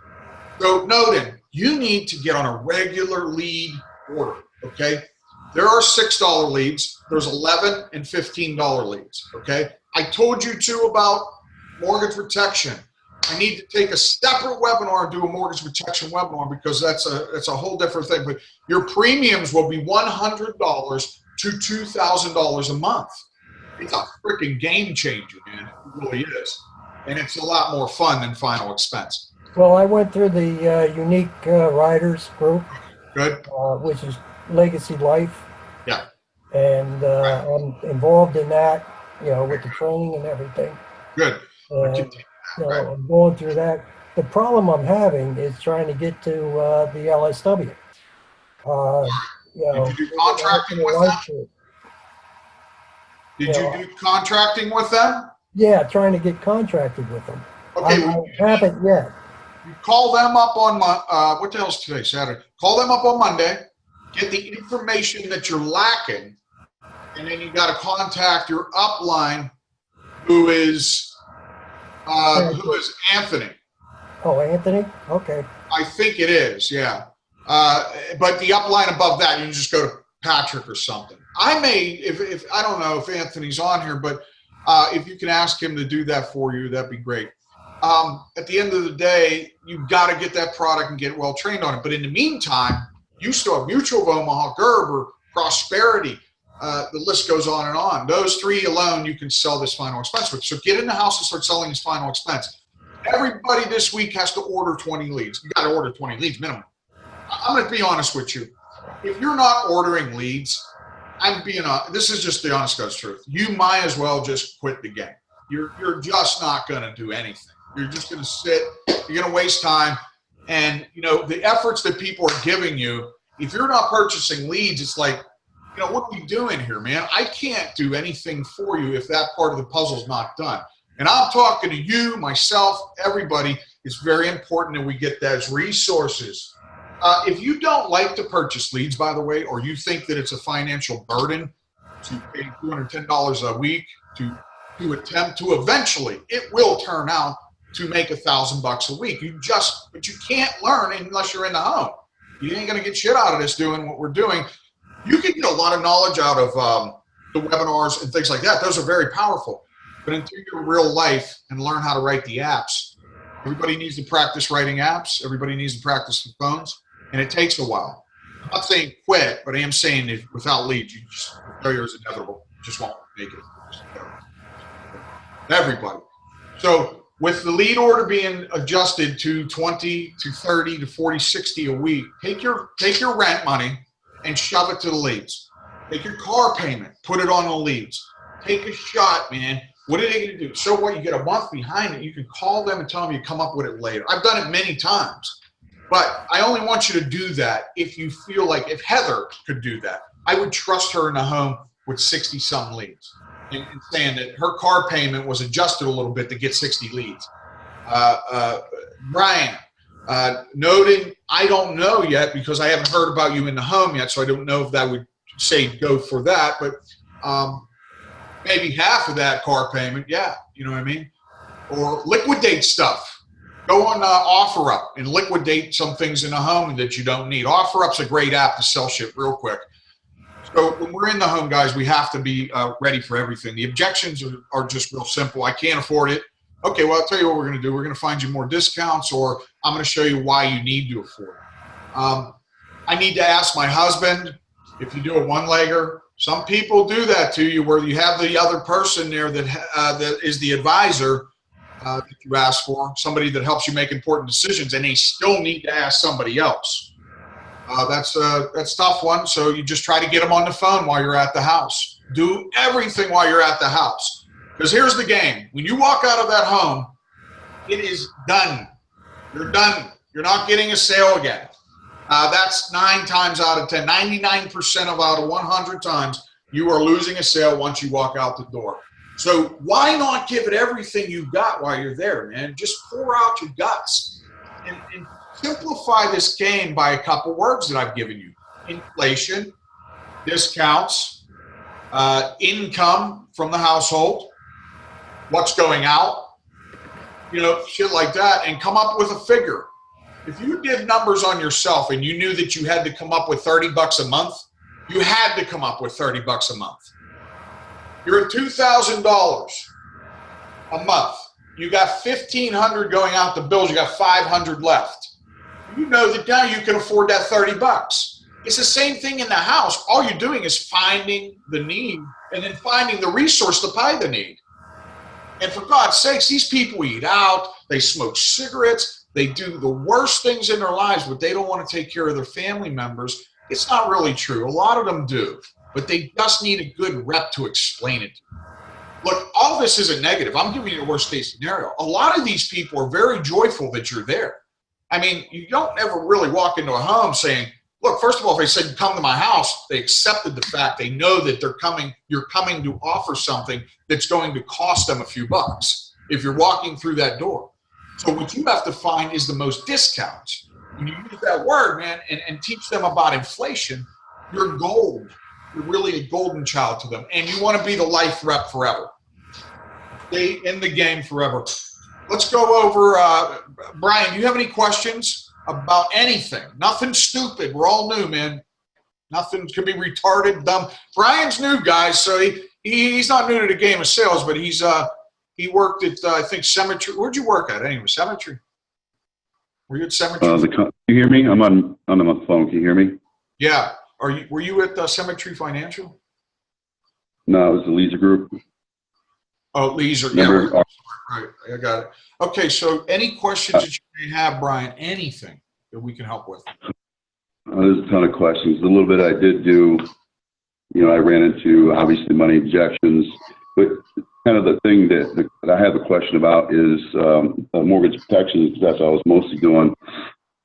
So Noden, you need to get on a regular lead order, okay? There are $6 leads. There's $11 and $15 leads, okay? I told you too about mortgage protection. I need to take a separate webinar and do a mortgage protection webinar because that's a whole different thing. But your premiums will be $100 to $2,000 a month. It's a freaking game changer, man. It really is. And it's a lot more fun than final expense. Well, I went through the Unique Riders group. Good. Which is Legacy Life. Yeah. And I'm involved in that, with the training and everything. Good. And, I'm going through that. The problem I'm having is trying to get to the LSW. Did you do contracting with them? Did you do contracting with them? Yeah, trying to get contracted with them. Okay. I haven't yet. You call them up on what the hell's today? Saturday. Call them up on Monday. Get the information that you're lacking, and then you got to contact your upline, who is Anthony. Oh, Anthony? Okay. I think it is, yeah. But the upline above that, you just go to Patrick or something. I may, if I don't know if Anthony's on here, but if you can ask him to do that for you, that'd be great. At the end of the day, you've got to get that product and get well trained on it. But in the meantime, you still have Mutual of Omaha, Gerber, Prosperity. The list goes on and on. Those three alone, you can sell this final expense with. So get in the house and start selling this final expense. Everybody this week has to order 20 leads. You got to order 20 leads minimum. I'm going to be honest with you. If you're not ordering leads, this is just the honest God's truth. You might as well just quit the game. You're just not going to do anything. You're just going to sit. You're going to waste time. And, the efforts that people are giving you, if you're not purchasing leads, it's like, what are we doing here, man? I can't do anything for you if that part of the puzzle is not done. And I'm talking to you, myself, everybody. It's very important that we get those resources. If you don't like to purchase leads, by the way, or you think that it's a financial burden to pay $210 a week to attempt to eventually, it will turn out to make $1,000 a week. But you can't learn unless you're in the home. You ain't gonna get shit out of this doing what we're doing. You can get a lot of knowledge out of the webinars and things like that. Those are very powerful. But into your real life and learn how to write the apps. Everybody needs to practice writing apps. Everybody needs to practice the phones. And it takes a while. I'm not saying quit, but I am saying that without leads, failure is inevitable. You just won't make it. Everybody. So with the lead order being adjusted to 20 to 30 to 40, 60 a week, take your rent money and shove it to the leads. Take your car payment, put it on the leads. Take a shot, man. What are they going to do? So what? You get a month behind it. You can call them and tell them you come up with it later. I've done it many times. But I only want you to do that if you feel like, if Heather could do that, I would trust her in the home with 60-some leads and saying that her car payment was adjusted a little bit to get 60 leads. Brian, noting, I don't know yet because I haven't heard about you in the home yet, so I don't know if that would say go for that, but maybe half of that car payment, yeah, you know what I mean? Or liquidate stuff. Go on OfferUp and liquidate some things in the home that you don't need. OfferUp's a great app to sell shit real quick. So when we're in the home, guys, we have to be ready for everything. The objections are just real simple. I can't afford it. Okay, well, I'll tell you what we're going to do. We're going to find you more discounts, or I'm going to show you why you need to afford it. I need to ask my husband if you do a one-legger. Some people do that to you where you have the other person there that is the advisor that you ask for, somebody that helps you make important decisions, and they still need to ask somebody else. That's a tough one, so you just try to get them on the phone while you're at the house. Do everything while you're at the house. Because here's the game. When you walk out of that home, it is done. You're done. You're not getting a sale again. That's 9 times out of 10. 99% of out of 100 times, you are losing a sale once you walk out the door. So why not give it everything you got while you're there, man? Just pour out your guts and simplify this game by a couple words that I've given you. Inflation, discounts, income from the household, what's going out, shit like that, and come up with a figure. If you did numbers on yourself and you knew that you had to come up with $30 a month, you had to come up with $30 a month. You're at $2,000 a month. You got 1,500 going out the bills. You got 500 left. You know that now you can afford that 30 bucks. It's the same thing in the house. All you're doing is finding the need and then finding the resource to pay the need. And for God's sakes, these people eat out, they smoke cigarettes, they do the worst things in their lives, but they don't want to take care of their family members. It's not really true. A lot of them do, but they just need a good rep to explain it. Look, all this isn't negative. I'm giving you the worst case scenario. A lot of these people are very joyful that you're there. I mean, you don't ever really walk into a home saying, look, first of all, if they said, come to my house, they accepted the fact. They know that you're coming to offer something that's going to cost them a few bucks if you're walking through that door. So what you have to find is the most discounts. When you use that word, man, and teach them about inflation, you're gold. You're really a golden child to them. And you want to be the life rep forever. Stay in the game forever. Let's go over, Brian, do you have any questions about anything? Nothing stupid. We're all new, man. Nothing can be retarded, dumb. Brian's new, guys, so he's not new to the game of sales, but he worked at, I think, Cemetery. Where'd you work at anyway? Cemetery? Were you at Cemetery? Can you hear me? I'm on my phone. Can you hear me? Yeah. Were you at Cemetery Financial? No, it was the Leisure Group. Oh, Leisure. Yeah. Right. I got it. Okay. So any questions that you may have, Brian, anything that we can help with? There's a ton of questions. The little bit I did do, I ran into obviously money injections, but kind of the thing that I have a question about is mortgage protection, because that's what I was mostly doing,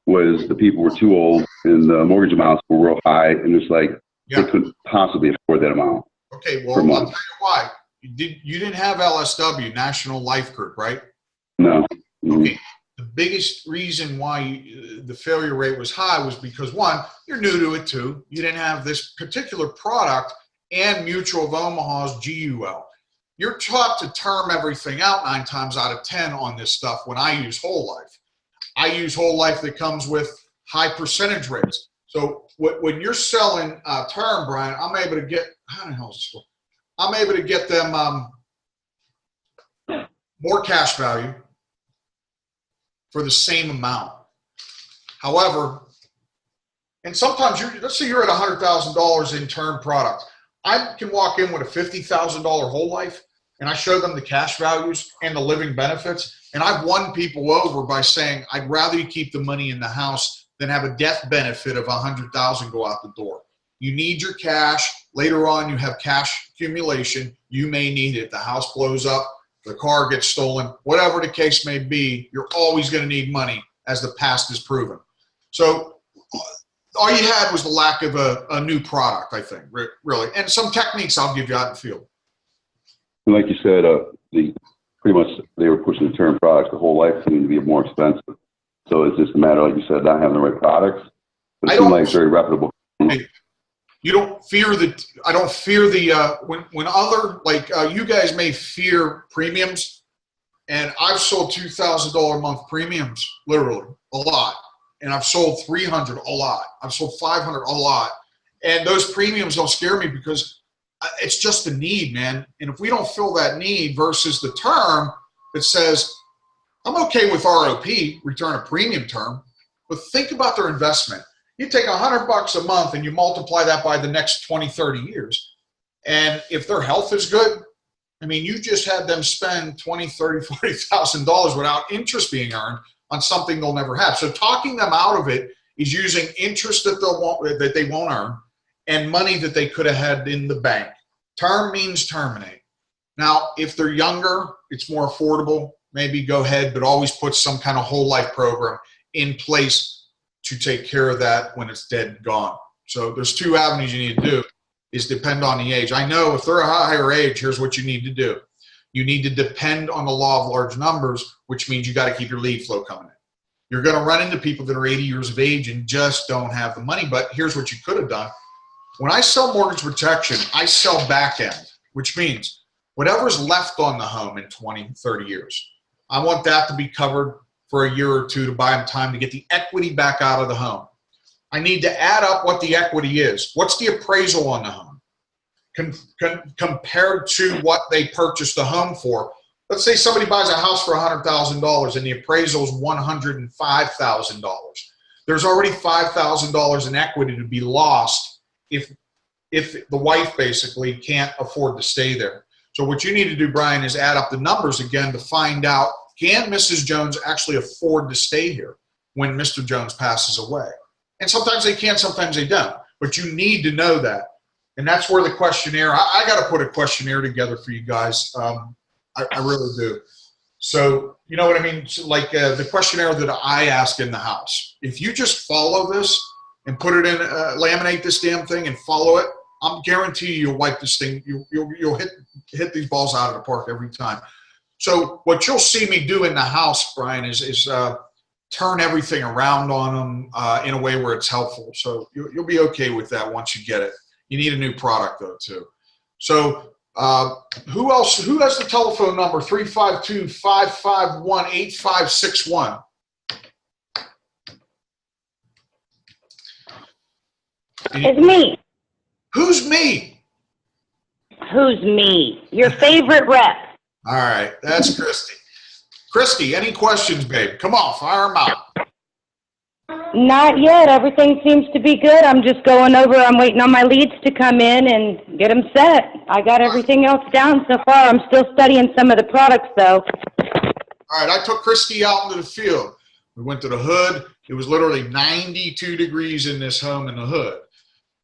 was the people were too old and the mortgage amounts were real high, and it's like they couldn't possibly afford that amount. Okay, well, I'll tell you why. You didn't have LSW, National Life Group, right? No. Mm-hmm. Okay. The biggest reason why the failure rate was high was because, one, you're new to it, too. You didn't have this particular product and Mutual of Omaha's GUL. You're taught to term everything out 9 times out of 10 on this stuff when I use whole life. I use whole life that comes with high percentage rates. So when you're selling term, Brian, I'm able to get, how the hell is this? I'm able to get them more cash value for the same amount. However, and sometimes let's say you're at $100,000 in term product. I can walk in with a $50,000 whole life and I show them the cash values and the living benefits. And I've won people over by saying, I'd rather you keep the money in the house than have a death benefit of $100,000 go out the door. You need your cash. Later on, you have cash accumulation. You may need it. The house blows up, the car gets stolen, whatever the case may be, you're always going to need money, as the past has proven. So all you had was the lack of a new product, I think, really. And some techniques I'll give you out in the field. Like you said, pretty much they were pushing the term products. The whole life seemed to be more expensive. So it's just a matter, like you said, not having the right products. But it seemed like it's very reputable. You don't fear I don't fear when other, like you guys may fear premiums, and I've sold $2,000 a month premiums, literally, a lot. And I've sold $300 a lot. I've sold $500 a lot. And those premiums don't scare me because it's just a need, man. And if we don't fill that need versus the term that says, I'm okay with ROP, return of premium term, but think about their investment. You take $100 a month and you multiply that by the next 20, 30 years. And if their health is good, I mean, you just had them spend $20, $30, $40,000 without interest being earned on something they'll never have. So talking them out of it is using interest that they won't earn and money that they could have had in the bank. Term means terminate. Now, if they're younger, it's more affordable. Maybe go ahead, but always put some kind of whole life program in place to take care of that when it's dead and gone. So there's 2 avenues you need to do, is depend on the age. I know if they're a higher age, here's what you need to do. You need to depend on the law of large numbers, which means you got to keep your lead flow coming in. You're going to run into people that are 80 years of age and just don't have the money, but here's what you could have done. When I sell mortgage protection, I sell back end, which means whatever's left on the home in 20, 30 years, I want that to be covered for a year or 2 to buy them time to get the equity back out of the home. I need to add up what the equity is. What's the appraisal on the home compared to what they purchased the home for? let's say somebody buys a house for $100,000 and the appraisal is $105,000. There's already $5,000 in equity to be lost if the wife basically can't afford to stay there. So what you need to do, Brian, is add up the numbers again to find out, can Mrs. Jones actually afford to stay here when Mr. Jones passes away? And sometimes they can, sometimes they don't. But you need to know that. And that's where the questionnaire, I got to put a questionnaire together for you guys. I really do. So, you know what I mean? So like the questionnaire that I ask in the house. If you just follow this and put it in, laminate this damn thing and follow it, I'm guarantee you'll wipe this thing. You'll hit these balls out of the park every time. So what you'll see me do in the house, Brian, is turn everything around on them in a way where it's helpful. So you'll be okay with that once you get it. You need a new product though too. So who else? Who has the telephone number? 352-551-8561. It's me. Who's me? Who's me? Your favorite rep. All right, that's Christy. Christy, any questions, babe? Come on, fire them out. Not yet. Everything seems to be good. I'm just going over. I'm waiting on my leads to come in and get them set. I got everything else down so far. I'm still studying some of the products, though. All right, I took Christy out into the field. We went to the hood. It was literally 92 degrees in this home in the hood.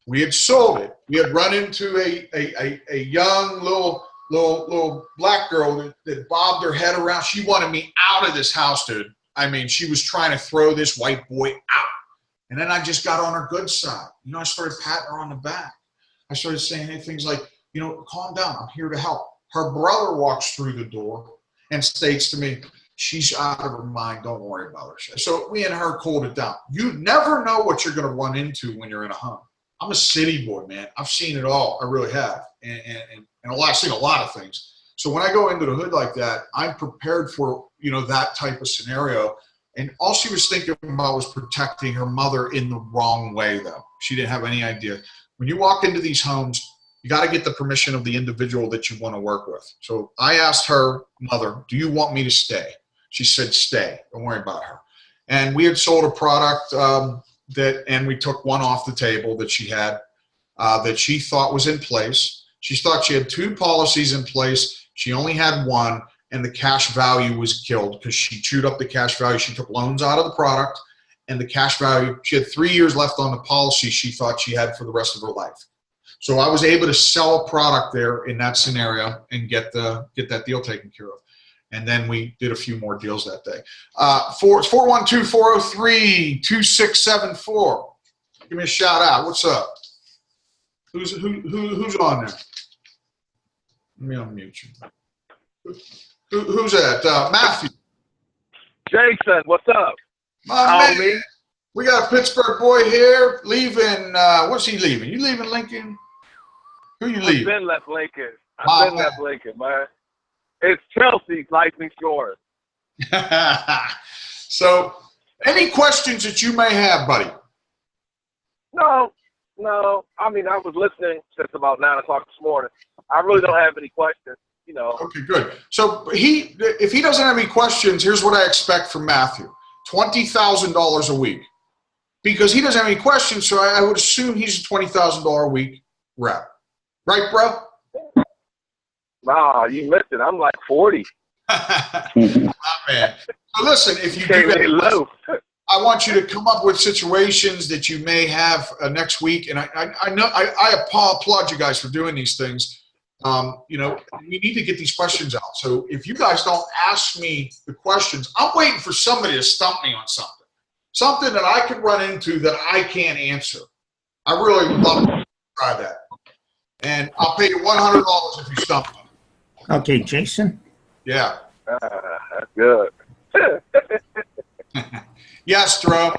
We had sold it. We had run into a young little black girl that bobbed her head around. She wanted me out of this house, dude. I mean, she was trying to throw this white boy out. And then I just got on her good side. You know, I started patting her on the back. I started saying things like, you know, calm down. I'm here to help. Her brother walks through the door and states to me, she's out of her mind. Don't worry about her. So me and her cooled it down. You never know what you're going to run into when you're in a home. I'm a city boy, man. I've seen it all. I really have. And I've seen a lot of things. So when I go into the hood like that, I'm prepared for, you know, that type of scenario. And all she was thinking about was protecting her mother in the wrong way, though. She didn't have any idea. When you walk into these homes, you got to get the permission of the individual that you want to work with. So I asked her mother, do you want me to stay? She said, stay. Don't worry about her. And we had sold a product and we took one off the table that she had that she thought was in place. She thought she had 2 policies in place. She only had one, and the cash value was killed because she chewed up the cash value. She took loans out of the product, and the cash value, she had 3 years left on the policy she thought she had for the rest of her life. So I was able to sell a product there in that scenario and get that deal taken care of. And then we did a few more deals that day. It's 412-403-2674. Give me a shout out. What's up? Who's on there? Let me unmute you. Who's that? Matthew. Jason, what's up? My man. We got a Pittsburgh boy here leaving. What's he leaving? You leaving Lincoln? Who you leaving? I've been left Lincoln. I've been left Lincoln, man. It's Chelsea's life insurance. So, any questions that you may have, buddy? No. I mean, I was listening since about 9 o'clock this morning. I really don't have any questions, you know. Okay, good. So if he doesn't have any questions, here's what I expect from Matthew: $20,000 a week, because he doesn't have any questions. So I would assume he's a $20,000 a week rep, right, bro? Nah, you missed it. I'm like 40. Man. So listen, if you do that, low. I want you to come up with situations that you may have next week. And I know I applaud you guys for doing these things. You know, we need to get these questions out. So if you guys don't ask me the questions, I'm waiting for somebody to stump me on something that I could run into that I can't answer. I really would love to try that. And I'll pay you $100 if you stump me. Okay, Jason? Yeah. That's good. Yes, Jerome.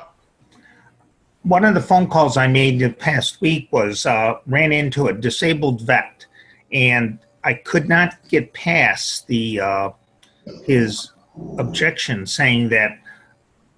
One of the phone calls I made the past week was ran into a disabled vet, and I could not get past his objection saying that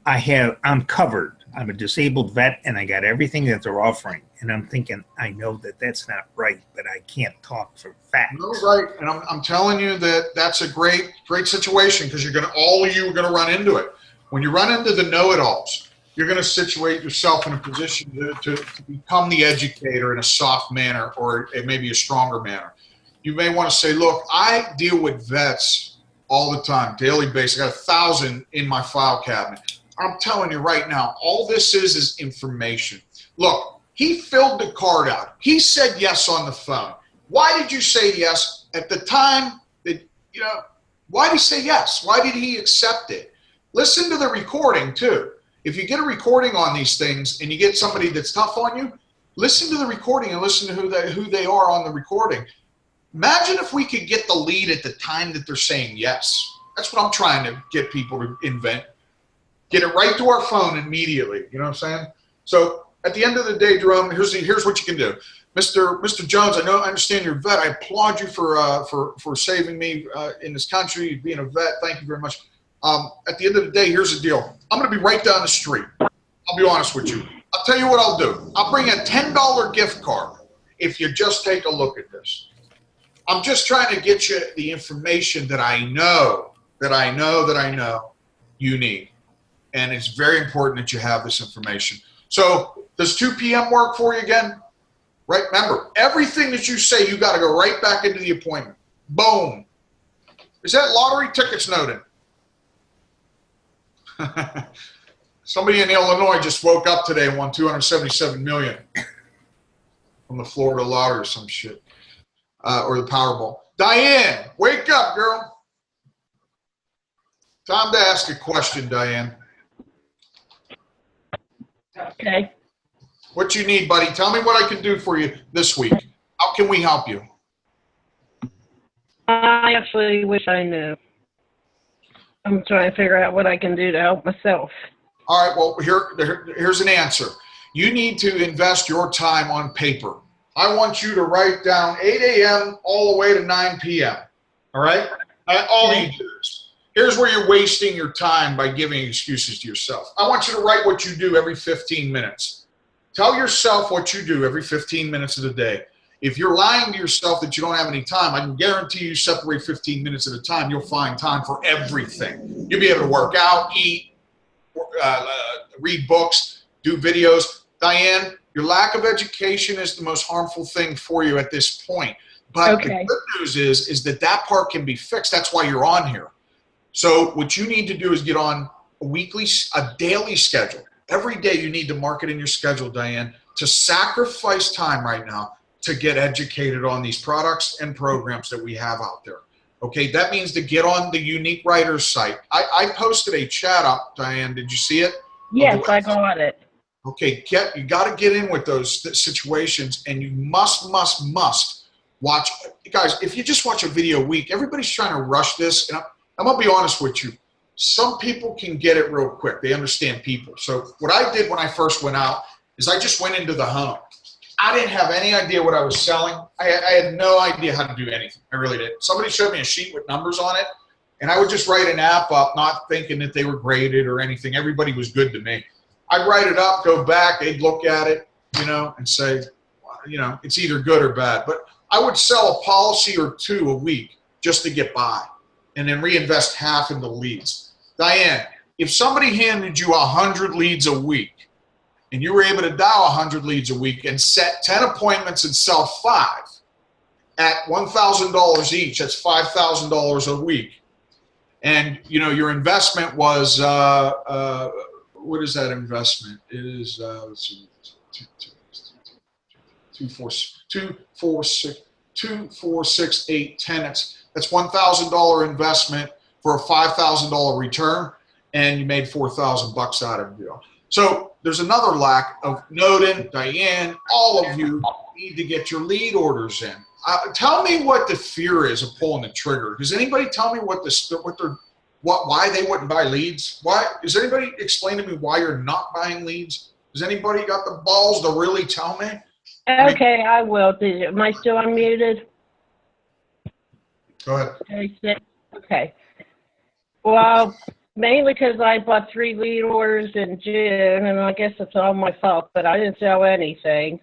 I'm covered. I'm a disabled vet and I got everything that they're offering. And I'm thinking, I know that that's not right, but I can't talk for facts. No, right. And I'm telling you that that's a great situation because all of you are going to run into it. When you run into the know-it-alls, you're going to situate yourself in a position to become the educator in a soft manner or maybe a stronger manner. You may want to say, look, I deal with vets all the time, daily basis. I got 1,000 in my file cabinet. I'm telling you right now, all this is information. Look, he filled the card out. He said yes on the phone. Why did you say yes at the time that, why did he say yes? Why did he accept it? Listen to the recording too. If you get a recording on these things and you get somebody that's tough on you, listen to the recording and listen to who they are on the recording. Imagine if we could get the lead at the time that they're saying yes. That's what I'm trying to get people to invent. Get it right to our phone immediately. You know what I'm saying? So at the end of the day, Jerome, here's what you can do. Mr. Jones, I understand you're a vet. I applaud you for saving me in this country, being a vet. Thank you very much. At the end of the day, here's the deal. I'm going to be right down the street. I'll be honest with you. I'll tell you what I'll do. I'll bring a $10 gift card if you just take a look at this. I'm just trying to get you the information that I know you need. And it's very important that you have this information. So does 2 p.m. work for you again? Right? Remember, everything that you say, you got to go right back into the appointment. Boom. Is that lottery tickets noted? Somebody in Illinois just woke up today and won $277 million from the Florida lottery or some shit. Or the Powerball. Diane, wake up, girl. Time to ask a question, Diane. Okay. What you need, buddy? Tell me what I can do for you this week. How can we help you? I actually wish I knew. I'm trying to figure out what I can do to help myself. All right, well, here's an answer. You need to invest your time on paper. I want you to write down 8 a.m. all the way to 9 p.m. All right? All you do is, here's where you're wasting your time by giving excuses to yourself. I want you to write what you do every 15 minutes. Tell yourself what you do every 15 minutes of the day. If you're lying to yourself that you don't have any time, I can guarantee you separate 15 minutes at a time, you'll find time for everything. You'll be able to work out, eat, read books, do videos. Diane, your lack of education is the most harmful thing for you at this point. But the good news is that part can be fixed. That's why you're on here. So what you need to do is get on a daily schedule. Every day you need to mark it in your schedule, Diane, to sacrifice time right now to get educated on these products and programs that we have out there. Okay, that means to get on the Unique Writers site. I posted a chat up, Diane. Did you see it? Yes, I got it. Okay, you got to get in with those situations, and you must watch. Guys, if you just watch a video a week, everybody's trying to rush this. And I'm going to be honest with you. Some people can get it real quick. They understand people. So what I did when I first went out is I just went into the home. I didn't have any idea what I was selling. I had no idea how to do anything. I really did. Somebody showed me a sheet with numbers on it, and I would just write an app up, not thinking that they were graded or anything. Everybody was good to me. I'd write it up, go back, they'd look at it, and say, it's either good or bad. But I would sell a policy or two a week just to get by and then reinvest half into leads. Diane, if somebody handed you 100 leads a week and you were able to dial 100 leads a week and set 10 appointments and sell 5 at $1,000 each, that's $5,000 a week. And, your investment was, what is that investment? It is 2, 4, 6, 8, 10. That's $1,000 investment for a $5,000 return, and you made $4,000 out of the deal. So there's another lack of noting, Diane, all of you need to get your lead orders in. Tell me what the fear is of pulling the trigger. Does anybody tell me why they wouldn't buy leads? Why? Does anybody explain to me why you're not buying leads? Does anybody got the balls to really tell me? Okay, I will. Am I still unmuted? Go ahead. Okay. Well, mainly because I bought 3 lead orders in June, and I guess it's all my fault, but I didn't sell anything.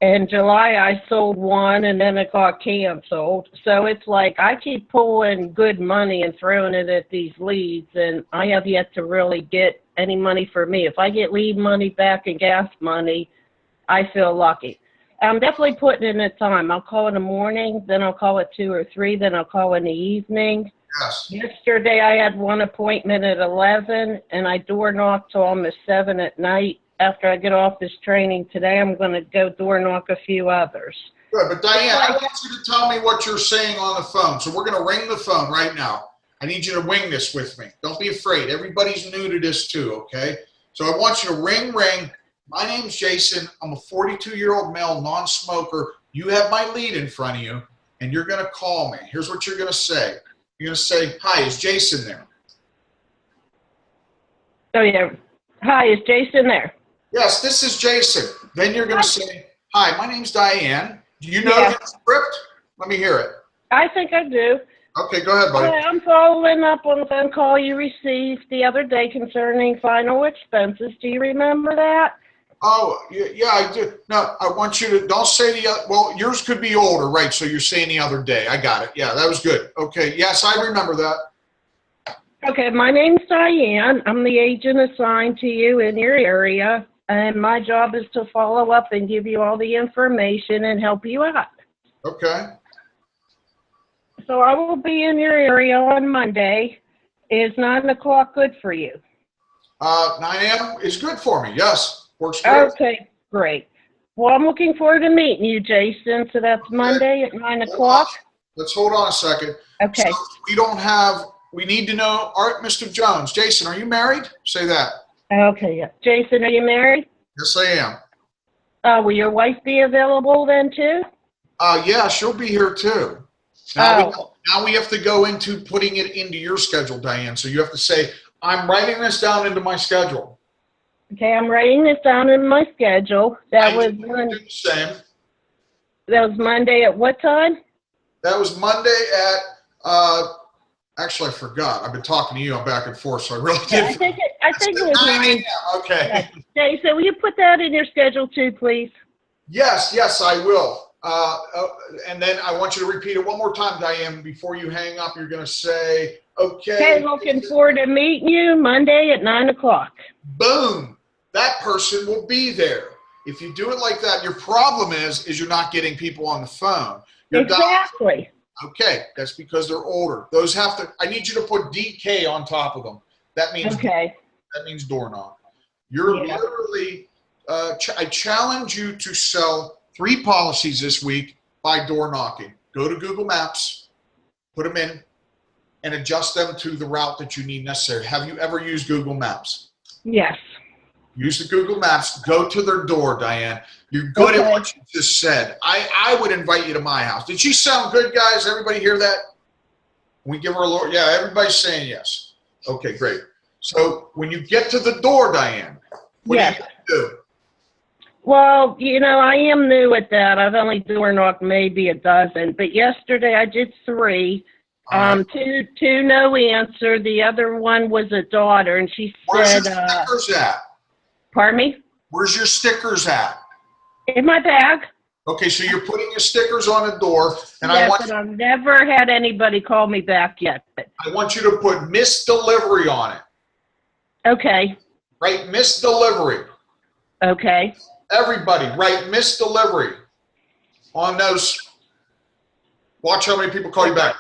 In July, I sold 1, and then it got canceled. So it's like I keep pulling good money and throwing it at these leads, and I have yet to really get any money for me. If I get lead money back and gas money, I feel lucky. I'm definitely putting in the time. I'll call in the morning, then I'll call at 2 or 3, then I'll call in the evening. Yes. Yesterday, I had one appointment at 11, and I door knocked till almost 7 at night. After I get off this training today, I'm going to go door knock a few others. Good, but Diane, I want you to tell me what you're saying on the phone. So we're going to ring the phone right now. I need you to wing this with me. Don't be afraid. Everybody's new to this too, okay? So I want you to ring. My name's Jason. I'm a 42-year-old male non-smoker. You have my lead in front of you, and you're going to call me. Here's what you're going to say. You're going to say, hi, is Jason there? Oh, yeah. Hi, is Jason there? Yes, this is Jason. Then you're going to say, hi, my name's Diane. Do you know the script? Let me hear it. I think I do. Okay, go ahead, buddy. I'm following up on the phone call you received the other day concerning final expenses. Do you remember that? Oh, yeah, I do. No, I want you to, don't say the other, well, yours could be older, right? So you're saying the other day. I got it. Yeah, that was good. Okay, yes, I remember that. Okay, my name's Diane. I'm the agent assigned to you in your area, and my job is to follow up and give you all the information and help you out. Okay. So I will be in your area on Monday. Is 9 o'clock good for you? 9 a.m. is good for me. Yes, works great. Okay, great. Well, I'm looking forward to meeting you, Jason. So that's Monday at 9 o'clock. Let's hold on a second. Okay. So we need to know, Art, Mr. Jones. Jason, are you married? Say that. Okay, yeah. Jason, are you married? Yes, I am. Will your wife be available then too? Yeah, she'll be here too. Now we have to go into putting it into your schedule, Diane. So you have to say, I'm writing this down into my schedule. Okay, I'm writing this down in my schedule. That was Monday at what time? That was Monday at, actually I forgot. I've been talking to you on back and forth, so I really did. I think it was 9. Okay. Okay, so will you put that in your schedule too, please? Yes, I will. And then I want you to repeat it one more time, Diane. Before you hang up, you're going to say, okay. Okay, looking forward to meeting you Monday at 9 o'clock. Boom. That person will be there. If you do it like that, your problem is you're not getting people on the phone. Exactly. Okay, that's because they're older. Those have to, I need you to put DK on top of them. That means, that means door knock. You're literally, I challenge you to sell 3 policies this week by door knocking. Go to Google Maps, put them in, and adjust them to the route that you need necessary. Have you ever used Google Maps? Yes. Use the Google Maps. Go to their door, Diane. You're good at what you just said. I would invite you to my house. Did she sound good, guys? Everybody hear that? We give her a little, yeah, everybody's saying yes. Okay, great. So when you get to the door, Diane, what are you going to do? Well, you know, I am new at that. I've only door knocked maybe a dozen, but yesterday I did 3. Two no answer. The other one was a daughter, and she Where's said, your stickers at? Pardon me? Where's your stickers at? In my bag. Okay, so you're putting your stickers on the door, and I've never had anybody call me back yet. I want you to put missed delivery on it. Okay. Right, missed delivery. Okay. Everybody, write missed delivery on those. Watch how many people call you back.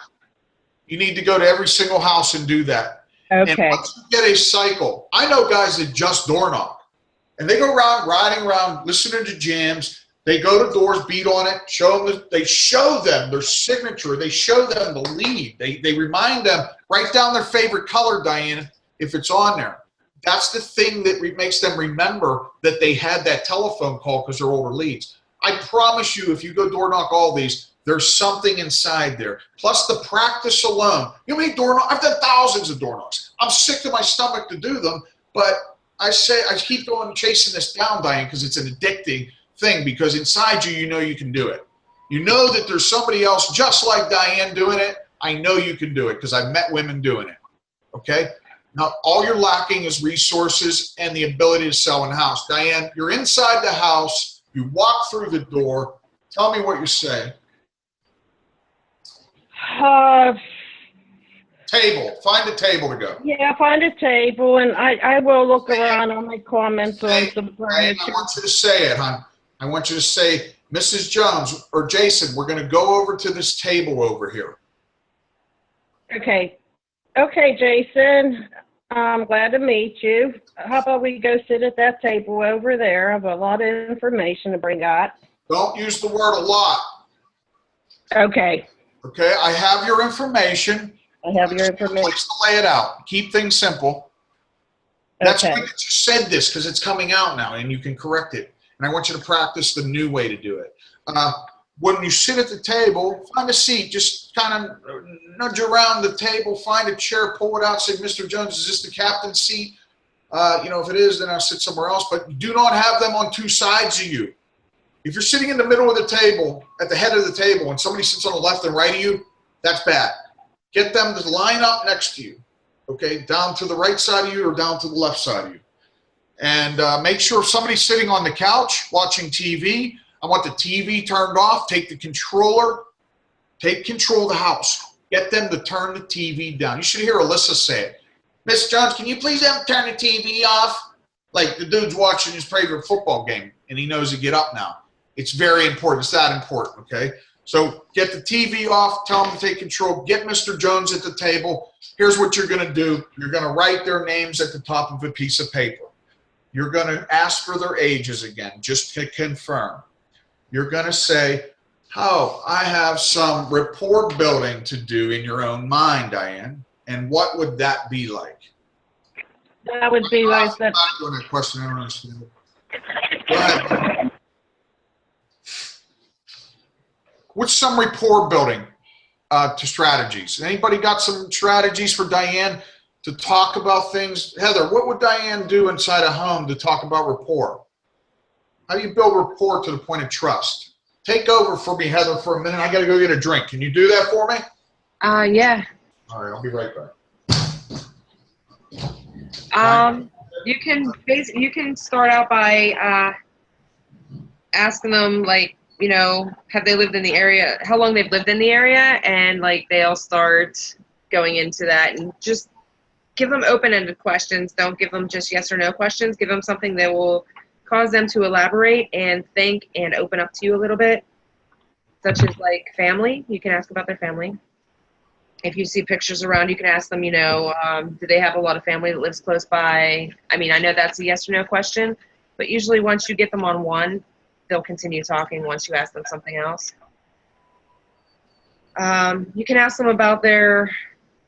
You need to go to every single house and do that. Okay. And once you get a cycle, I know guys that just door knock. And they go around, riding around, listening to jams. They go to doors, beat on it, they show them their signature. They show them the lead. They remind them, write down their favorite color, Diane, if it's on there. That's the thing that makes them remember that they had that telephone call because they're older leads. I promise you, if you go door knock all these, there's something inside there. Plus the practice alone. You know how many door knocks? I've done thousands of door knocks. I'm sick to my stomach to do them, but I keep going chasing this down, Diane, because it's an addicting thing, because inside you, you know you can do it. You know that there's somebody else just like Diane doing it. I know you can do it because I've met women doing it. Okay? Now, all you're lacking is resources and the ability to sell in the house. Diane, you're inside the house. You walk through the door. Tell me what you say. Table. Find a table to go. Yeah, find a table, and I will look around on my comments on some Diane, I furniture. want you to say it, hon. I want you to say, Mrs. Jones or Jason, we're going to go over to this table over here. Okay. Okay, Jason. I'm glad to meet you. How about we go sit at that table over there? I have a lot of information to bring out. Don't use the word a lot. Okay. Okay, I have your information. I have your information. Please lay it out. Keep things simple. That's Okay. why you said this, because it's coming out now and you can correct it. And I want you to practice the new way to do it. When you sit at the table, find a seat. Just kind of nudge around the table, find a chair, pull it out, say, Mr. Jones, is this the captain's seat? If it is, then I'll sit somewhere else. But do not have them on two sides of you. If you're sitting in the middle of the table, at the head of the table, and somebody sits on the left and right of you, that's bad. Get them to line up next to you, okay, down to the right side of you or down to the left side of you. And make sure if somebody's sitting on the couch watching TV, I want the TV turned off. Take the controller. Take control of the house. Get them to turn the TV down. You should hear Alyssa say it. Miss Jones, can you please have them turn the TV off? Like the dude's watching his favorite football game, and he knows to get up now. It's very important. It's that important, okay? So get the TV off. Tell them to take control. Get Mr. Jones at the table. Here's what you're going to do. You're going to write their names at the top of a piece of paper. You're going to ask for their ages again, just to confirm. You're going to say, oh, I have some rapport building to do in your own mind, Diane. And what would that be like? That would be like that. I'm not doing that question. I don't understand it. Go ahead. What's some rapport building to strategies? Anybody got some strategies for Diane to talk about things? Heather, what would Diane do inside a home to talk about rapport? How do you build rapport to the point of trust? Take over for me, Heather, for a minute. I got to go get a drink. Can you do that for me? Yeah. All right, I'll be right back. You can start out by asking them, like, have they lived in the area, how long they've lived in the area, and like they'll start going into that, and just give them open-ended questions. Don't give them just yes or no questions. Give them something that will cause them to elaborate and think and open up to you a little bit, such as like family. You can ask about their family. If you see pictures around, you can ask them, do they have a lot of family that lives close by? I mean, I know that's a yes or no question, but usually once you get them on one, they'll continue talking once you ask them something else. You can ask them about their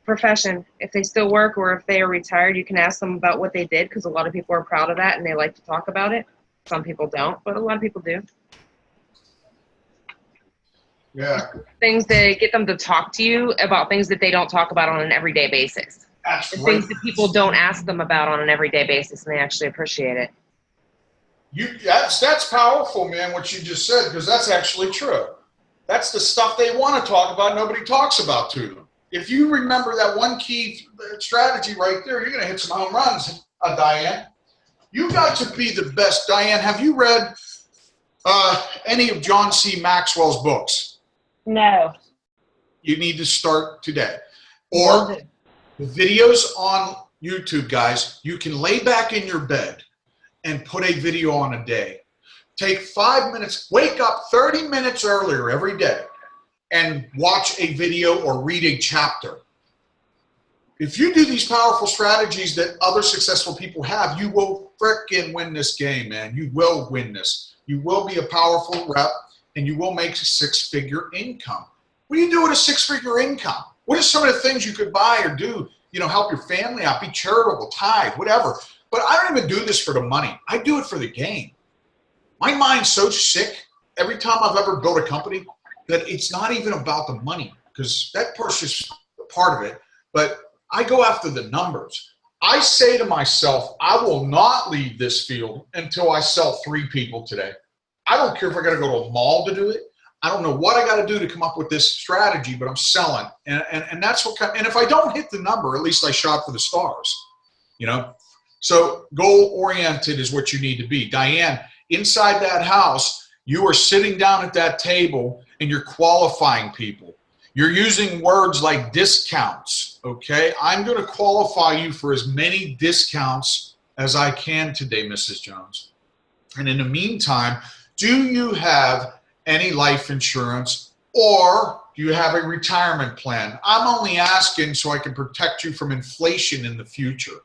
profession. If they still work or if they are retired, you can ask them about what they did, because a lot of people are proud of that and they like to talk about it. Some people don't, but a lot of people do. Yeah. Things that get them to talk to you about things that they don't talk about on an everyday basis. That's And right. things that people don't ask them about on an everyday basis, and they actually appreciate it. That's powerful, man, what you just said, because that's actually true. That's the stuff they want to talk about, nobody talks about to them. If you remember that one key strategy right there, you're going to hit some home runs, Diane. You got to be the best. Diane, have you read any of John C. Maxwell's books? No. You need to start today. Or the videos on YouTube, guys, you can lay back in your bed and put a video on a day. Take 5 minutes, wake up 30 minutes earlier every day and watch a video or read a chapter. If you do these powerful strategies that other successful people have, you will frickin' win this game, man. You will win this. You will be a powerful rep, and you will make a six-figure income. What do you do with a six-figure income? What are some of the things you could buy or do? Help your family out, be charitable, tithe, whatever. But I don't even do this for the money. I do it for the game. My mind's so sick every time I've ever built a company that it's not even about the money, because that part's just a part of it. But I go after the numbers. I say to myself, I will not leave this field until I sell 3 people today. I don't care if I got to go to a mall to do it. I don't know what I got to do to come up with this strategy, but I'm selling. And that's what kind. And if I don't hit the number, at least I shot for the stars. you know? So goal-oriented is what you need to be. Diane, inside that house, you are sitting down at that table and you're qualifying people. You're using words like discounts, okay? I'm going to qualify you for as many discounts as I can today, Mrs. Jones. And in the meantime, do you have any life insurance, or do you have a retirement plan? I'm only asking so I can protect you from inflation in the future.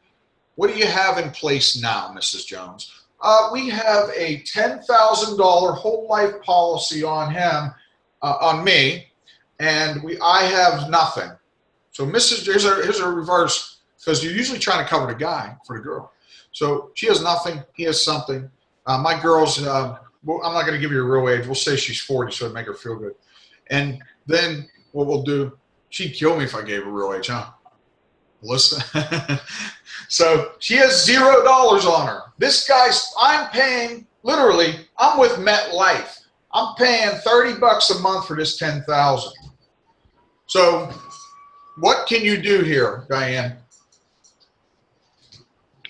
What do you have in place now, Mrs. Jones? We have a $10,000 whole life policy on him, on me, and I have nothing. So here's a reverse, because you're usually trying to cover the guy for the girl. So she has nothing, he has something. My girl's, well, I'm not going to give you a real age. We'll say she's 40, so it'd make her feel good. And then what we'll do, she'd kill me if I gave her real age, huh? Listen. So she has $0 on her. This guy's, I'm paying, literally, I'm with MetLife. I'm paying $30 a month for this $10,000. So what can you do here, Diane?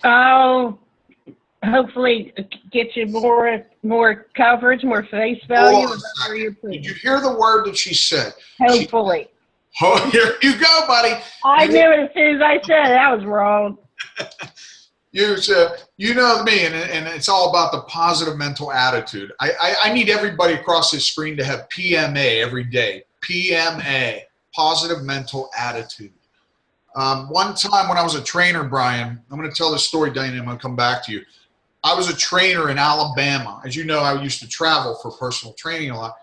Oh, hopefully get you more coverage, more face value. Did you hear the word that she said? Hopefully. Oh, here you go, buddy. I knew it as soon as I said it. That was wrong. You know me, and it's all about the positive mental attitude. I need everybody across this screen to have PMA every day. PMA, positive mental attitude. One time when I was a trainer, Brian, I'm going to tell this story, Diane, I'm going to come back to you. I was a trainer in Alabama. As you know, I used to travel for personal training a lot.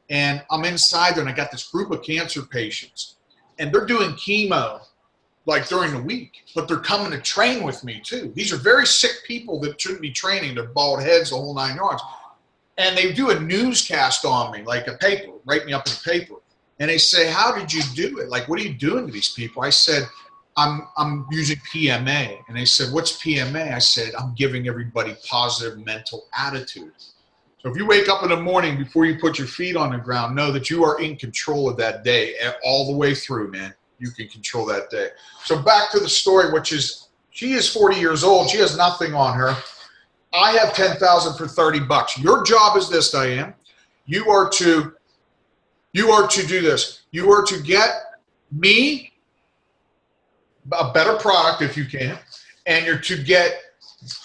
And I'm inside there, and I got this group of cancer patients. And they're doing chemo, like during the week. But they're coming to train with me, too. These are very sick people that shouldn't be training. They're bald heads, the whole 9 yards. And they do a newscast on me, like a paper, write me up in a paper. And they say, how did you do it? Like, what are you doing to these people? I said, I'm using PMA. And they said, what's PMA? I said, I'm giving everybody positive mental attitude. So if you wake up in the morning before you put your feet on the ground, know that you are in control of that day all the way through, man. You can control that day. So back to the story, which is, she is 40 years old. She has nothing on her. I have $10,000 for $30. Your job is this, Diane. You are to do this. You are to get me a better product if you can, and you're to get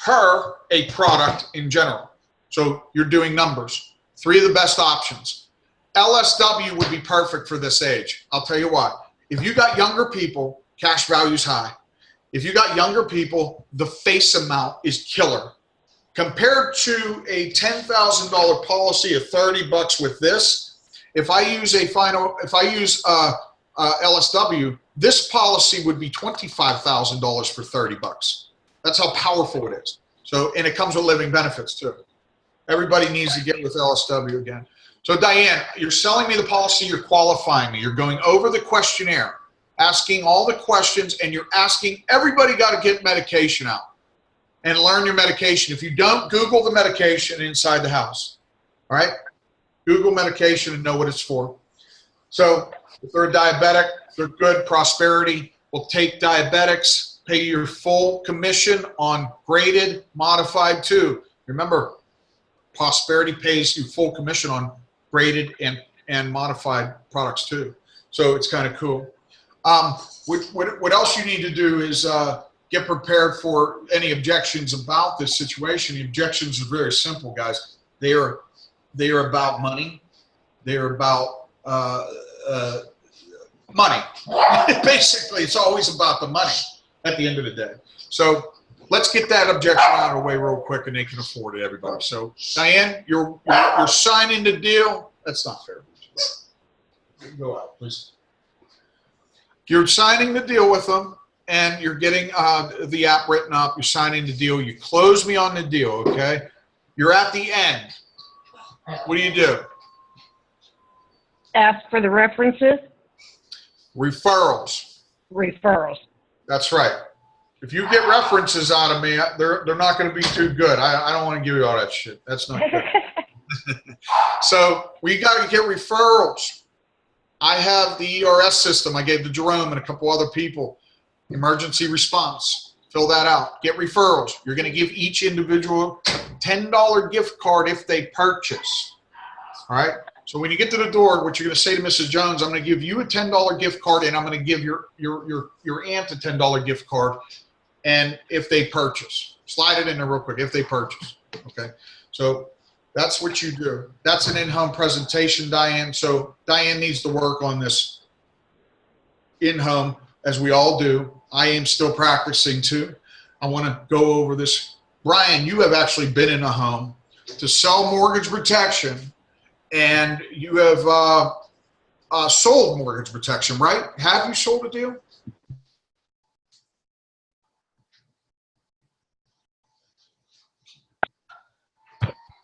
her a product in general. So you're doing numbers. 3 of the best options. LSW would be perfect for this age. I'll tell you what. If you got younger people, cash value's high. If you got younger people, the face amount is killer. Compared to a $10,000 policy of $30 with this, if I use LSW, this policy would be $25,000 for $30. That's how powerful it is. So, and it comes with living benefits too. Everybody needs to get with LSW again. So Diane, you're selling me the policy, you're qualifying me. You're going over the questionnaire, asking all the questions, and you're asking everybody got to get medication out and learn your medication. If you don't, Google the medication inside the house. All right? Google medication and know what it's for. So if they're a diabetic, they're good. Prosperity will take diabetics, pay your full commission on graded, modified too. Remember, Prosperity pays you full commission on graded and modified products too. So it's kind of cool. What else you need to do is get prepared for any objections about this situation. The objections are very simple, guys. They are about money. They are about money. Basically, it's always about the money at the end of the day. So let's get that objection out of the way real quick, and they can afford it, everybody. So, Diane, you're signing the deal. That's not fair. Go out, please. You're signing the deal with them, and you're getting the app written up. You're signing the deal. You close me on the deal, okay? You're at the end. What do? Ask for the references? Referrals. Referrals. That's right. If you get references out of me, they're not going to be too good. I don't want to give you all that shit. That's not good. So we got to get referrals. I have the ERS system I gave to Jerome and a couple other people. Emergency response. Fill that out. Get referrals. You're going to give each individual a $10 gift card if they purchase. All right? So when you get to the door, what you're going to say to Mrs. Jones, I'm going to give you a $10 gift card, and I'm going to give your aunt a $10 gift card, and if they purchase. Slide it in there real quick, if they purchase. Okay? So that's what you do. That's an in-home presentation, Diane. So Diane needs to work on this in-home, as we all do. I am still practicing too. I want to go over this. Brian, you have actually been in a home to sell mortgage protection, and you have sold mortgage protection, right? Have you sold a deal?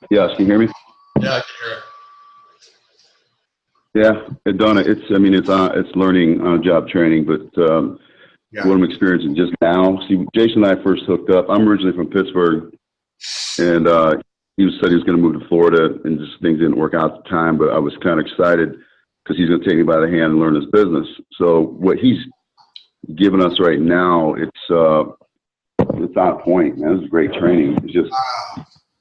Yes, can you hear me? Yeah, I can hear it. Yeah, Donna, it's learning on job training, but Yeah. what I'm experiencing just now. See, Jason and I first hooked up. I'm originally from Pittsburgh, and he said he was going to move to Florida, and just things didn't work out at the time. But I was kind of excited because he's going to take me by the hand and learn his business. So what he's giving us right now, it's on point, man. This is great training. It's just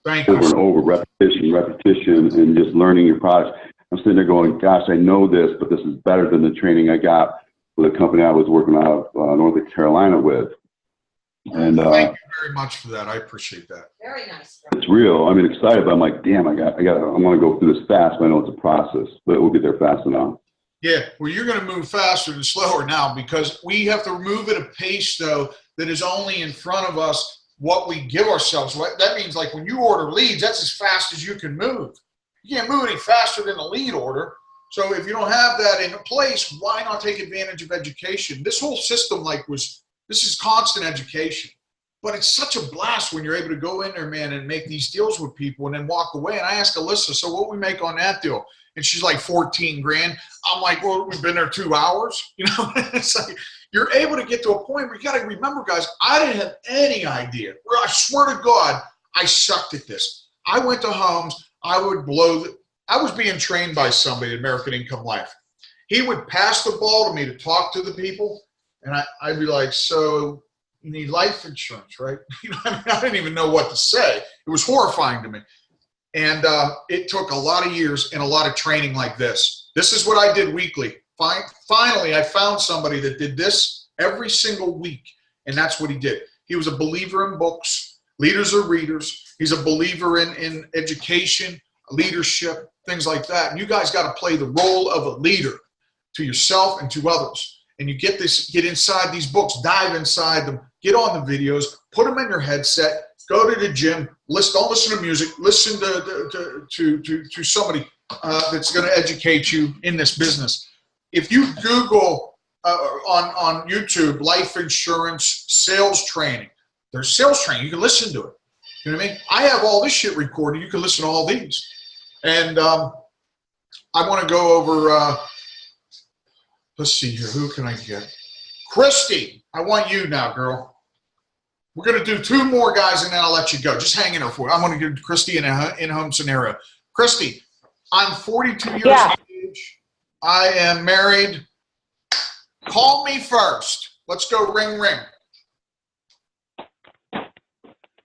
Thank over you. and over, repetition, and just learning your products. I'm sitting there going, gosh, I know this, but this is better than the training I got with a company I was working out of North Carolina with. And Thank you very much for that. I appreciate that. Very nice. it's real. I mean, excited, but I'm like, damn, I want to go through this fast, but I know it's a process, but we'll get there fast enough. Yeah, well, you're going to move faster and slower now because we have to move at a pace, though, that is only in front of us what we give ourselves. That means, like, when you order leads, that's as fast as you can move. You can't move any faster than a lead order. So if you don't have that in place, why not take advantage of education? This whole system, this is constant education. But it's such a blast when you're able to go in there, man, and make these deals with people and then walk away. And I asked Alyssa, so what we make on that deal? And she's like, 14 grand. I'm like, well, we've been there 2 hours. You know, it's like, you're able to get to a point where you got to remember, guys, I didn't have any idea. I swear to God, I sucked at this. I went to homes. I was being trained by somebody at American Income Life. He would pass the ball to me to talk to the people. And I'd be like, so you need life insurance, right? You know, I didn't even know what to say. It was horrifying to me. And it took a lot of years and a lot of training like this. This is what I did weekly. Finally, I found somebody that did this every single week. And that's what he did. He was a believer in books. Leaders are readers. He's a believer in education, leadership, things like that. And you guys got to play the role of a leader to yourself and to others. And you get inside these books, dive inside them, get on the videos, put them in your headset, go to the gym, don't listen to music, listen to somebody that's going to educate you in this business. If you Google on YouTube, life insurance sales training, there's sales training. You can listen to it. You know what I mean? I have all this shit recorded. You can listen to all these. And I want to go over, let's see here. Who can I get? Christy, I want you now, girl. We're going to do 2 more guys, and then I'll let you go. Just hang in there for it. I'm going to give Christy an in-home scenario. Christy, I'm 42 years of age. I am married. Call me first. Let's go ring, ring.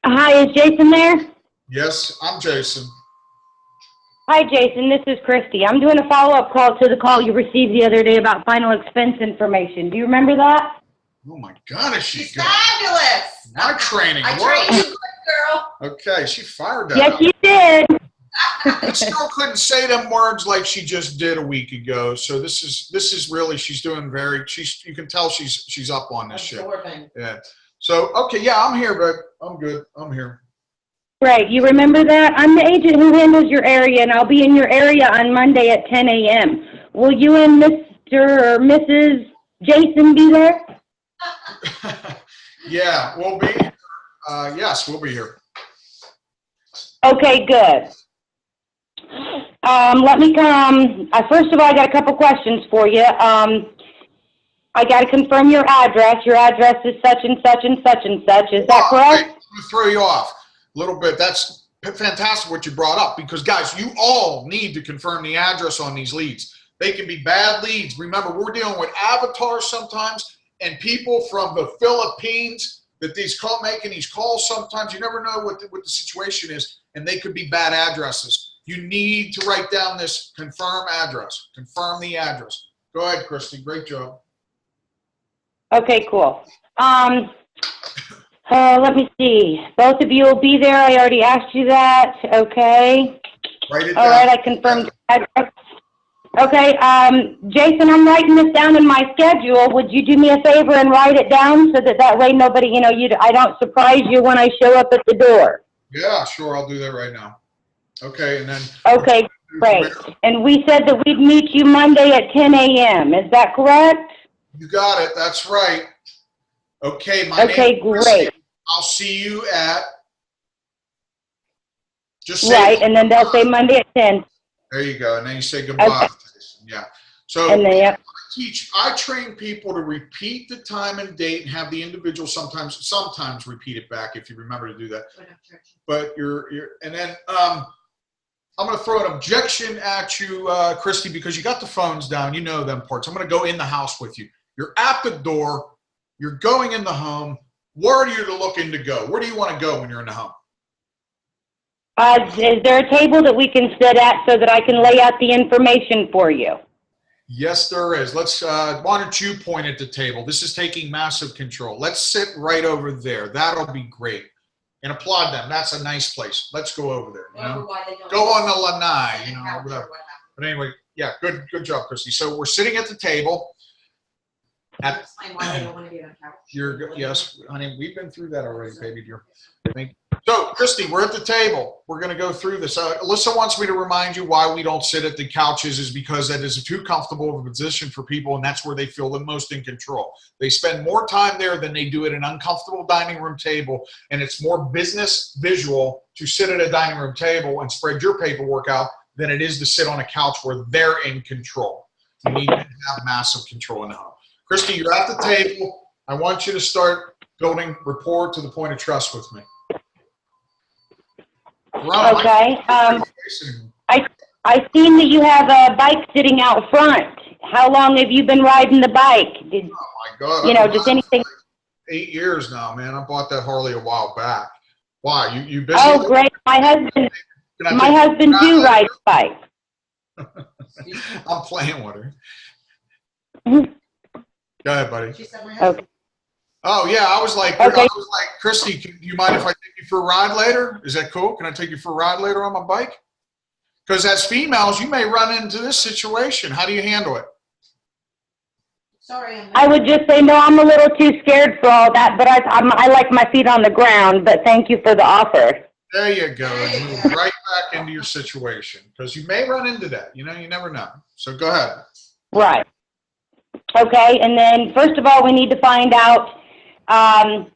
Hi, is Jason there? Yes, I'm Jason. Hi, Jason. This is Christy. I'm doing a follow-up call to the call you received the other day about final expense information. Do you remember that? Oh, my God, is she She's good? fabulous. My training I worked. trained you good, girl. Okay, she fired that Yes, out. you did. This girl couldn't say them words like she just did a week ago. So this is really, she's doing you can tell she's up on this shit. Absorbing. Yeah. So, okay, yeah, I'm here, but I'm good. I'm here. Right. You remember that? I'm the agent who handles your area, and I'll be in your area on Monday at 10 a.m. Will you and Mr. or Mrs. Jason be there? Yeah, we'll be here. Yes, we'll be here. Okay, good. Let me come. First of all, I got a couple questions for you. I got to confirm your address. Your address is such and such and such and such. Is that correct? I'm going to throw you off a little bit. That's fantastic what you brought up because, guys, you all need to confirm the address on these leads. They can be bad leads. Remember, we're dealing with avatars sometimes and people from the Philippines that making these calls, sometimes you never know what the situation is, and they could be bad addresses. You need to write down this confirm address. Confirm the address. Go ahead, Christy. Great job. Okay, cool. Let me see. Both of you will be there. I already asked you that. Okay. Write it All down. right, I confirmed the address. Okay, Jason, I'm writing this down in my schedule. Would you do me a favor and write it down so that way nobody, I don't surprise you when I show up at the door? Yeah, sure. I'll do that right now. Okay, and then. Okay, great. And we said that we'd meet you Monday at 10 a.m. Is that correct? You got it. That's right. Okay, my Okay, name is great. I'll see you at. Just say. Right, and then they'll say Monday at 10. There you go, and then you say goodbye. Okay. Yeah. So And then, yep. I train people to repeat the time and date and have the individual sometimes repeat it back if you remember to do that. But and then I'm going to throw an objection at you, Christy, because you got the phones down. You know them parts. I'm going to go in the house with you. You're at the door. You're going in the home. Where are you looking to go? Where do you want to go when you're in the home? Is there a table that we can sit at so that I can lay out the information for you? Yes, there is. Let's. Why don't you point at the table? This is taking massive control. Let's sit right over there. That'll be great. And applaud them. That's a nice place. Let's go over there. Go on the lanai. Whatever. But anyway, yeah, good job, Christy. So we're sitting at the table. Yes, honey, we've been through that already, baby dear. Thank you. So, Christy, we're at the table. We're going to go through this. Alyssa wants me to remind you why we don't sit at the couches is because that is too comfortable of a position for people, and that's where they feel the most in control. They spend more time there than they do at an uncomfortable dining room table, and it's more business visual to sit at a dining room table and spread your paperwork out than it is to sit on a couch where they're in control. You need to have massive control in the home. Christy, you're at the table. I want you to start building rapport to the point of trust with me. Okay. I seen that you have a bike sitting out front. How long have you been riding the bike? Oh my God! Just anything. 8 years now, man. I bought that Harley a while back. Why? You busy? Oh, great! My husband too rides bike. I'm playing with her. Go ahead, buddy. Okay. Oh yeah, I was like, Christy, do you mind if I take you for a ride later? Is that cool? Can I take you for a ride later on my bike? Because as females, you may run into this situation. How do you handle it? Sorry. I would just say, no, I'm a little too scared for all that, but I like my feet on the ground, but thank you for the offer. There you go. And move right back into your situation because you may run into that. You never know. So go ahead. Right. Okay, and then first of all, we need to find out I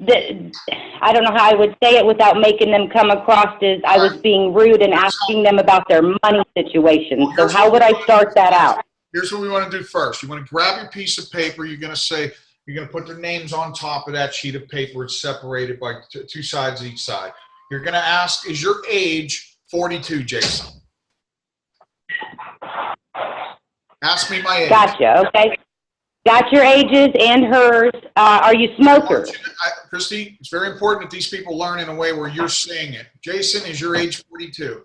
don't know how I would say it without making them come across as I was being rude and asking them about their money situation. So how would I start that out? Here's what we want to do first. You want to grab your piece of paper. You're going to put their names on top of that sheet of paper. It's separated by two sides each side. You're going to ask, is your age 42, Jason? Ask me my age. Gotcha, okay. Got your ages and hers. Are you smokers? Christy, it's very important that these people learn in a way where you're saying it. Jason, is your age 42?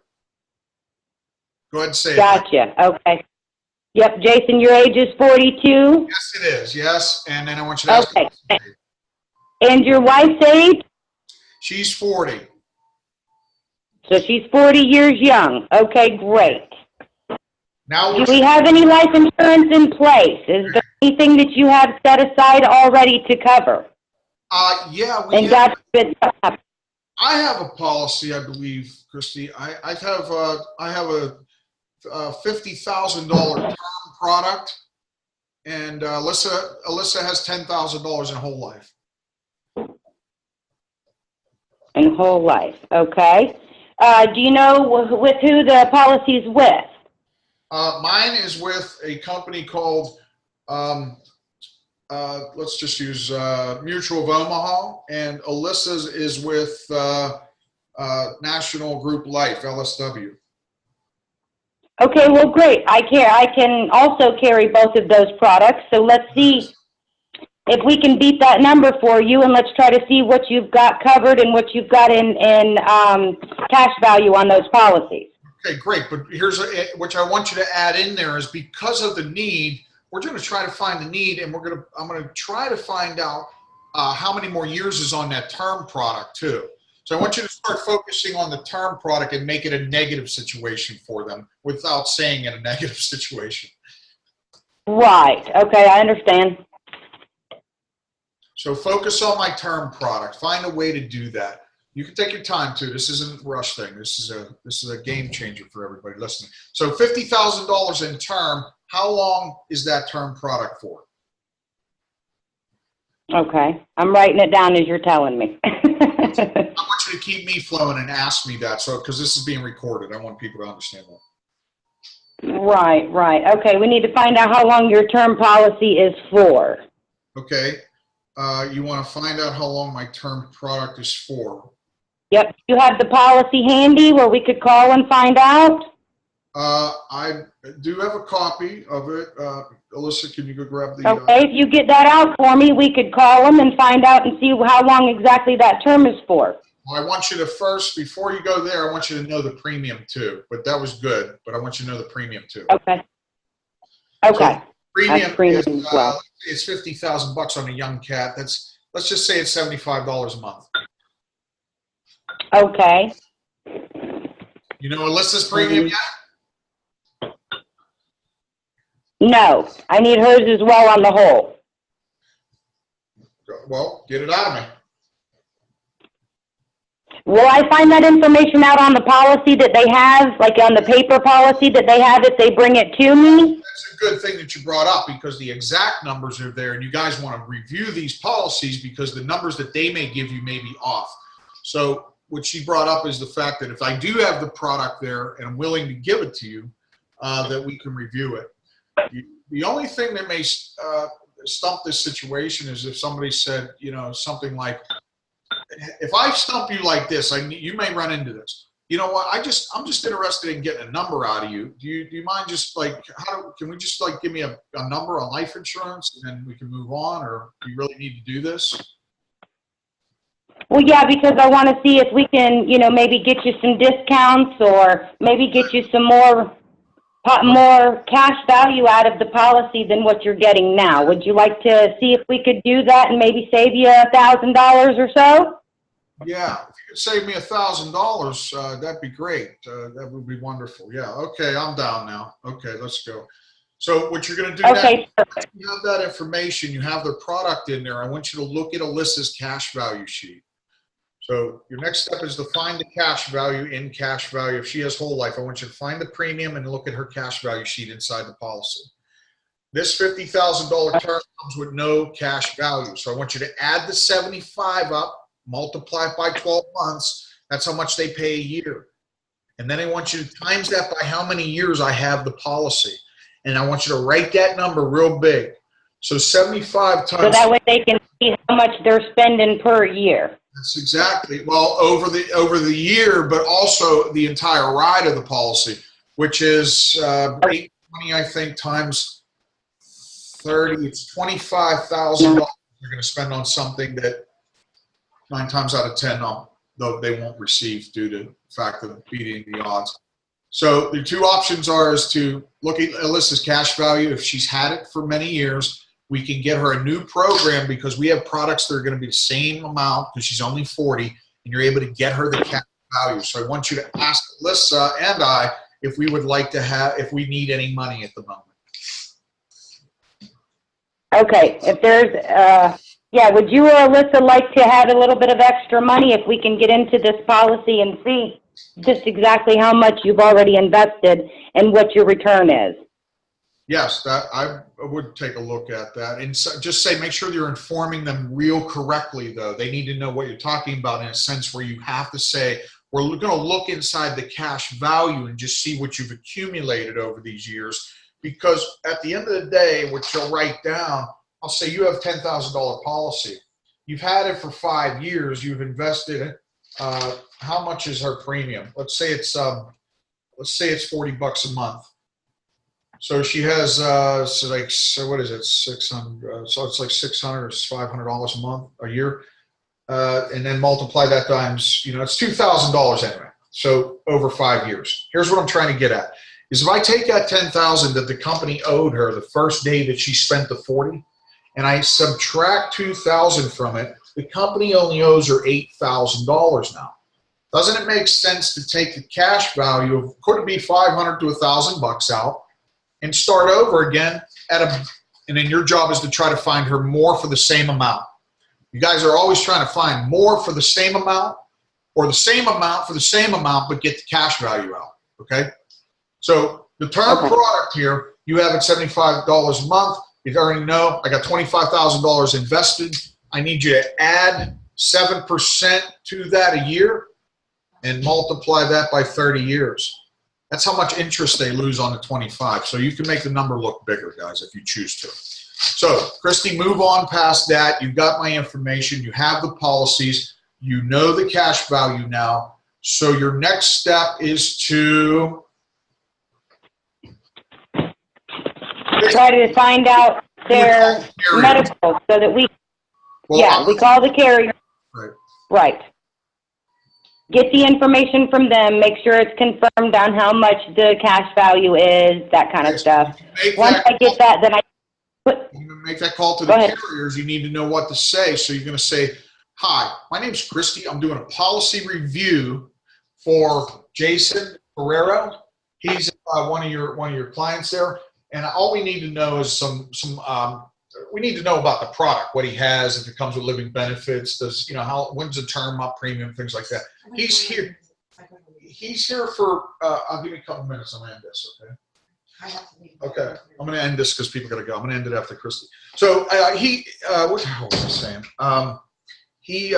Go ahead and say it. Gotcha, okay. Yep, Jason, your age is 42? Yes, it is, yes. And then I want you to ask me. And your wife's age? She's 40. So she's 40 years young. Okay, great. Now, do we have any life insurance in place? Is there anything that you have set aside already to cover? Yeah, I have a policy, I believe, Christy. I have a $50,000 term product, and Alyssa has $10,000 in whole life. In whole life, okay. Do you know with who the policy is with? Mine is with a company called, let's just use Mutual of Omaha, and Alyssa's is with National Group Life, LSW. Okay, well, great. I can also carry both of those products. So let's see if we can beat that number for you, and let's try to see what you've got covered and what you've got in cash value on those policies. Okay, great. But here's which I want you to add in there is because of the need, we're going to try to find the need, and I'm going to try to find out how many more years is on that term product too. So I want you to start focusing on the term product and make it a negative situation for them without saying it a negative situation. Right. Okay, I understand. So focus on my term product. Find a way to do that. You can take your time too. This isn't a rush thing. This is a game changer for everybody listening. So $50,000 in term. How long is that term product for? Okay, I'm writing it down as you're telling me. I want you to keep me flowing and ask me that. So because this is being recorded, I want people to understand that. Right, right. Okay, we need to find out how long your term policy is for. Okay. You want to find out how long my term product is for. Yep. You have the policy handy where we could call and find out? I do have a copy of it. Alyssa, can you go grab the... Okay, if you get that out for me, we could call them and find out and see how long exactly that term is for. Well, I want you to first, before you go there, I want you to know the premium too. But that was good, but I want you to know the premium too. Okay. Okay. So premium is, as well. it's $50,000 on a young cat. Let's just say it's $75 a month. Okay. You know Alyssa's premium yet? No, I need hers as well on the whole. Well, get it out of me. Will I find that information out on the policy that they have, like on the paper policy that they have if they bring it to me? That's a good thing that you brought up because the exact numbers are there and you guys want to review these policies because the numbers that they may give you may be off. So what she brought up is the fact that if I do have the product there and I'm willing to give it to you, that we can review it. The only thing that may stump this situation is if somebody said, you know, something like, if I stump you like this, you may run into this. You know what? I'm just interested in getting a number out of you. Do you mind just like, can we just like give me a number on life insurance and then we can move on, or do you really need to do this? Well, yeah, because I want to see if we can, you know, maybe get you some discounts or maybe get you some more cash value out of the policy than what you're getting now. Would you like to see if we could do that and maybe save you $1,000 or so? Yeah, if you could save me $1,000, that'd be great. That would be wonderful. Yeah, okay, I'm down now. Okay, let's go. So what you're going to do okay, next, you have that information, you have the product in there. I want you to look at Alyssa's cash value sheet. So your next step is to find the cash value in cash value. If she has whole life, I want you to find the premium and look at her cash value sheet inside the policy. This $50,000 term comes with no cash value. So I want you to add the 75 up, multiply it by 12 months. That's how much they pay a year. And then I want you to times that by how many years I have the policy. And I want you to write that number real big. So 75 times. So that way they can see how much they're spending per year. That's exactly, well, over the year, but also the entire ride of the policy, which is $820, I think, times 30. It's $25,000 you're going to spend on something that 9 times out of 10, though they won't receive due to the fact of beating the odds. So the two options are is to look at Alyssa's cash value. If she's had it for many years, we can get her a new program because we have products that are going to be the same amount because she's only 40 and you're able to get her the cash value. So I want you to ask Alyssa and I if we would like to have, if we need any money at the moment. Okay, if there's, yeah, would you or Alyssa like to have a little bit of extra money if we can get into this policy and see just exactly how much you've already invested and what your return is? Yes, that I would take a look at that and just say, make sure you're informing them real correctly though. They need to know what you're talking about in a sense where you have to say, we're going to look inside the cash value and just see what you've accumulated over these years. Because at the end of the day, what you'll write down, I'll say you have $10,000 policy. You've had it for 5 years. You've invested it. How much is her premium? Let's say it's $40 a month. So she has, so what is it, 600, so it's like $600 or $500 a month, a year. And then multiply that times, it's $2,000 anyway. So over 5 years. Here's what I'm trying to get at. Is if I take that $10,000 that the company owed her the first day that she spent the 40, and I subtract $2,000 from it, the company only owes her $8,000 now. Doesn't it make sense to take the cash value of, could it be 500 to $1,000 out, and start over again and then your job is to try to find her more for the same amount. You guys are always trying to find more for the same amount, or the same amount for the same amount, but get the cash value out, okay? So the term product here, you have it $75 a month. You already know I got $25,000 invested. I need you to add 7% to that a year and multiply that by 30 years. That's how much interest they lose on the 25. So you can make the number look bigger, guys, if you choose to. So, Christy, move on past that. You've got my information. You have the policies. You know the cash value now. So your next step is to try to find out their medical so that we call the carrier. Right. Get the information from them, make sure it's confirmed on how much the cash value is, that kind of stuff. Once I get that, then make that call to the carriers. You need to know what to say. So you're going to say, hi, my name's Christy. I'm doing a policy review for Jason Ferrero. He's one of your clients there. And all we need to know is we need to know about the product, what he has, if it comes with living benefits, when's the term up, premium, things like that. He's here for, I'll give you a couple minutes. I'm going to end this, okay? Okay, I'm going to end this because people got to go. I'm going to end it after Christy. So what the hell was I saying? He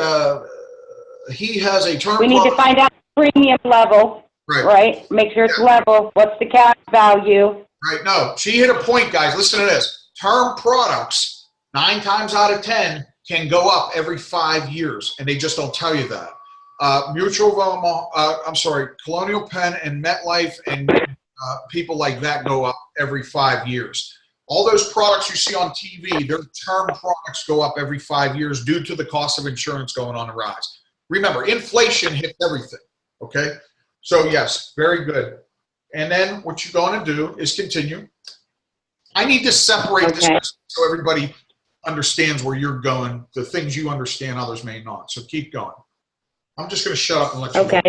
has a term. We need to find out the premium level, right? Make sure it's level. What's the cash value? Right. No, she hit a point, guys. Listen to this. Term products, 9 times out of 10, can go up every 5 years, and they just don't tell you that. Colonial Penn and MetLife and people like that go up every 5 years. All those products you see on TV, their term products go up every 5 years due to the cost of insurance going on the rise. Remember, inflation hits everything, okay? So, yes, very good. And then what you're going to do is continue. I need to separate this so everybody understands where you're going, the things you understand, others may not. So keep going. I'm just going to shut up and let you go.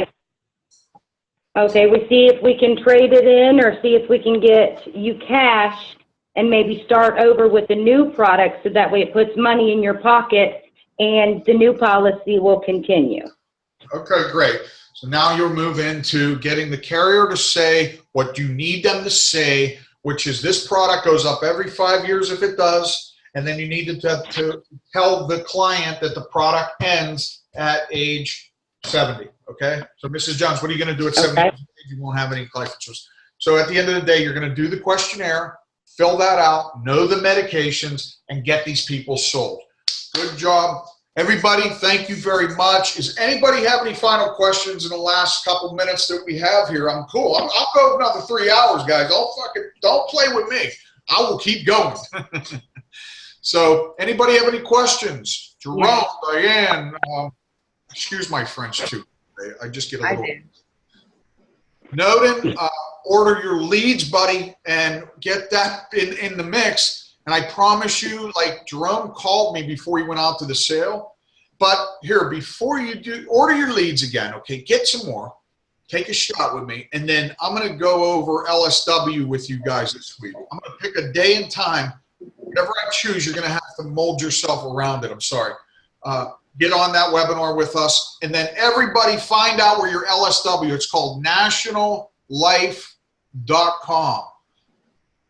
Okay, we see if we can trade it in or see if we can get you cash and maybe start over with the new product so that way it puts money in your pocket and the new policy will continue. Okay, great. So now you'll move into getting the carrier to say what you need them to say, which is this product goes up every 5 years if it does, and then you need to tell the client that the product ends at age 70, okay? So Mrs. Jones, what are you going to do at 70 years of age? You won't have any life insurance. So at the end of the day, you're going to do the questionnaire, fill that out, know the medications, and get these people sold. Good job. Everybody, thank you very much. Does anybody have any final questions in the last couple minutes that we have here? I'm cool. I'll go another 3 hours, guys. Don't play with me. I will keep going. So, anybody have any questions? Jerome, Diane, excuse my French too. I just get a little. Noden, order your leads, buddy, and get that in the mix. And I promise you, like Jerome called me before he went out to the sale. But here, before you do, order your leads again, okay? Get some more. Take a shot with me. And then I'm going to go over LSW with you guys this week. I'm going to pick a day and time. Whatever I choose, you're going to have to mold yourself around it. I'm sorry. Get on that webinar with us. And then everybody find out where your LSW, it's called nationallife.com.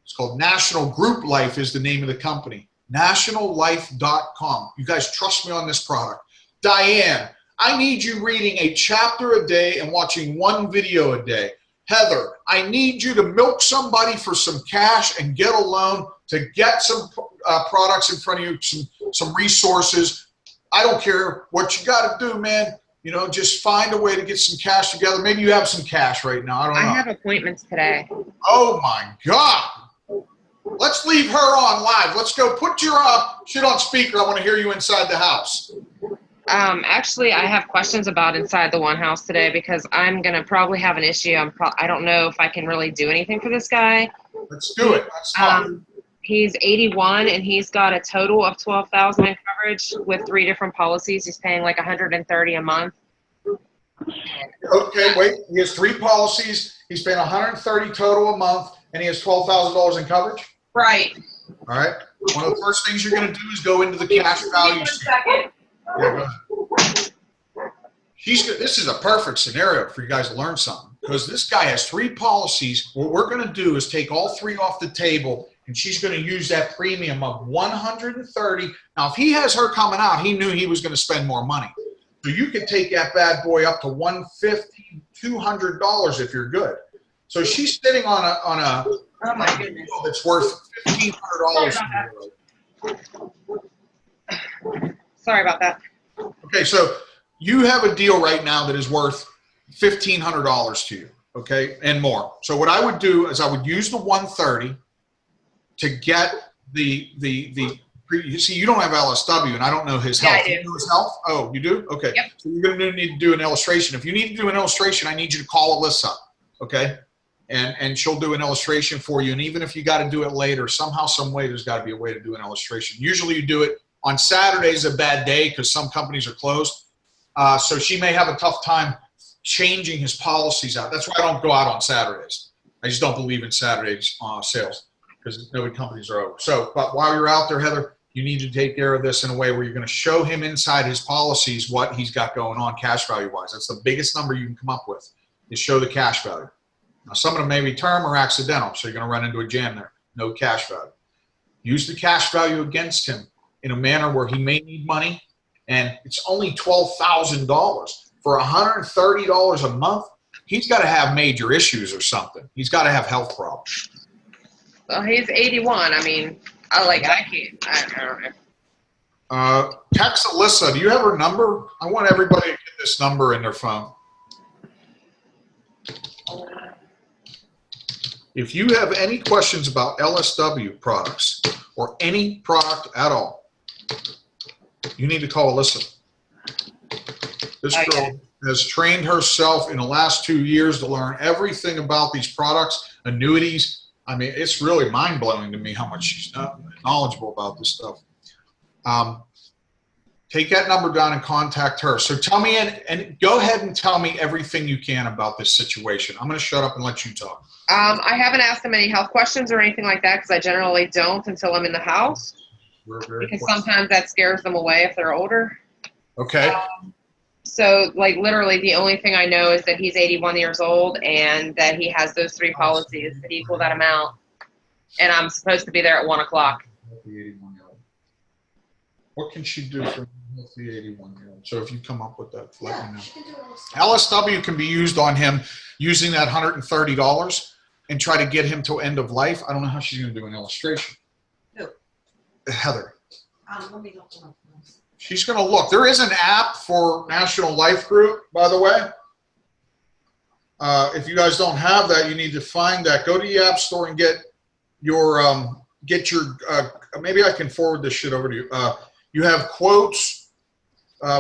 It's called National Group Life is the name of the company. Nationallife.com. You guys trust me on this product. Diane, I need you reading a chapter a day and watching 1 video a day. Heather, I need you to milk somebody for some cash and get a loan to get some products in front of you, some resources. I don't care what you got to do, man. You know, just find a way to get some cash together. Maybe you have some cash right now. I don't know. I have appointments today. Oh, my God. Let's leave her on live. Let's go put your shit on speaker. I want to hear you inside the house. Actually, I have questions about inside the one house today because I'm going to probably have an issue. I don't know if I can really do anything for this guy. Let's do it. That's fine. He's 81 and he's got a total of 12,000 in coverage with 3 different policies. He's paying like 130 a month. Okay, wait. He has 3 policies. He's paying 130 total a month, and he has $12,000 in coverage. Right. All right. One of the first things you're going to do is go into the cash value. Second. Yeah, go ahead. This is a perfect scenario for you guys to learn something, because this guy has 3 policies. What we're going to do is take all 3 off the table, and she's going to use that premium of 130. Now, if he has her coming out, he knew he was going to spend more money. So you could take that bad boy up to $150, $200 if you're good. So she's sitting on a Oh my goodness. deal that's worth $1,500. Sorry about that. Okay, so you have a deal right now that is worth $1,500 to you, okay, and more. So what I would do is I would use the 130 to get you see, you don't have LSW, and I don't know his health. Yeah, I do. You know his health? Oh, you do? Okay. Yep. So you're going to need to do an illustration. If you need to do an illustration, I need you to call Alyssa, okay? And she'll do an illustration for you. And even if you got to do it later, somehow, some way, there's got to be a way to do an illustration. Usually you do it on Saturdays, a bad day because some companies are closed. So she may have a tough time changing his policies out. That's why I don't go out on Saturdays. I just don't believe in Saturdays sales because no companies are open. So, but while you're out there, Heather, you need to take care of this in a way where you're going to show him inside his policies what he's got going on cash value wise. That's the biggest number you can come up with is show the cash value. Now, some of them may be term or accidental, so you're going to run into a jam there. No cash value. Use the cash value against him in a manner where he may need money, and it's only $12,000. For $130 a month, he's got to have major issues or something. He's got to have health problems. Well, he's 81. I mean, I don't know. Text Alyssa. Do you have her number? I want everybody to get this number in their phone. If you have any questions about LSW products or any product at all, you need to call Alyssa. This girl has trained herself in the last 2 years to learn everything about these products, annuities. I mean, it's really mind-blowing to me how much she's knowledgeable about this stuff. Take that number down and contact her. So tell me, and go ahead and tell me everything you can about this situation. I'm going to shut up and let you talk. I haven't asked them any health questions or anything like that because I generally don't until I'm in the house. Because sometimes that scares them away if they're older. Okay. So, like, literally the only thing I know is that he's 81 years old and that he has those 3 policies that equal that amount. And I'm supposed to be there at 1 o'clock. What can she do for the 81-year-old? So if you come up with that, let me know. LSW can be used on him using that $130 and try to get him to end of life. I don't know how she's going to do an illustration. Who? Heather. Let me look. She's going to look. There is an app for National Life Group, by the way. If you guys don't have that, you need to find that. Go to the App Store and get your maybe I can forward this shit over to you. You have quotes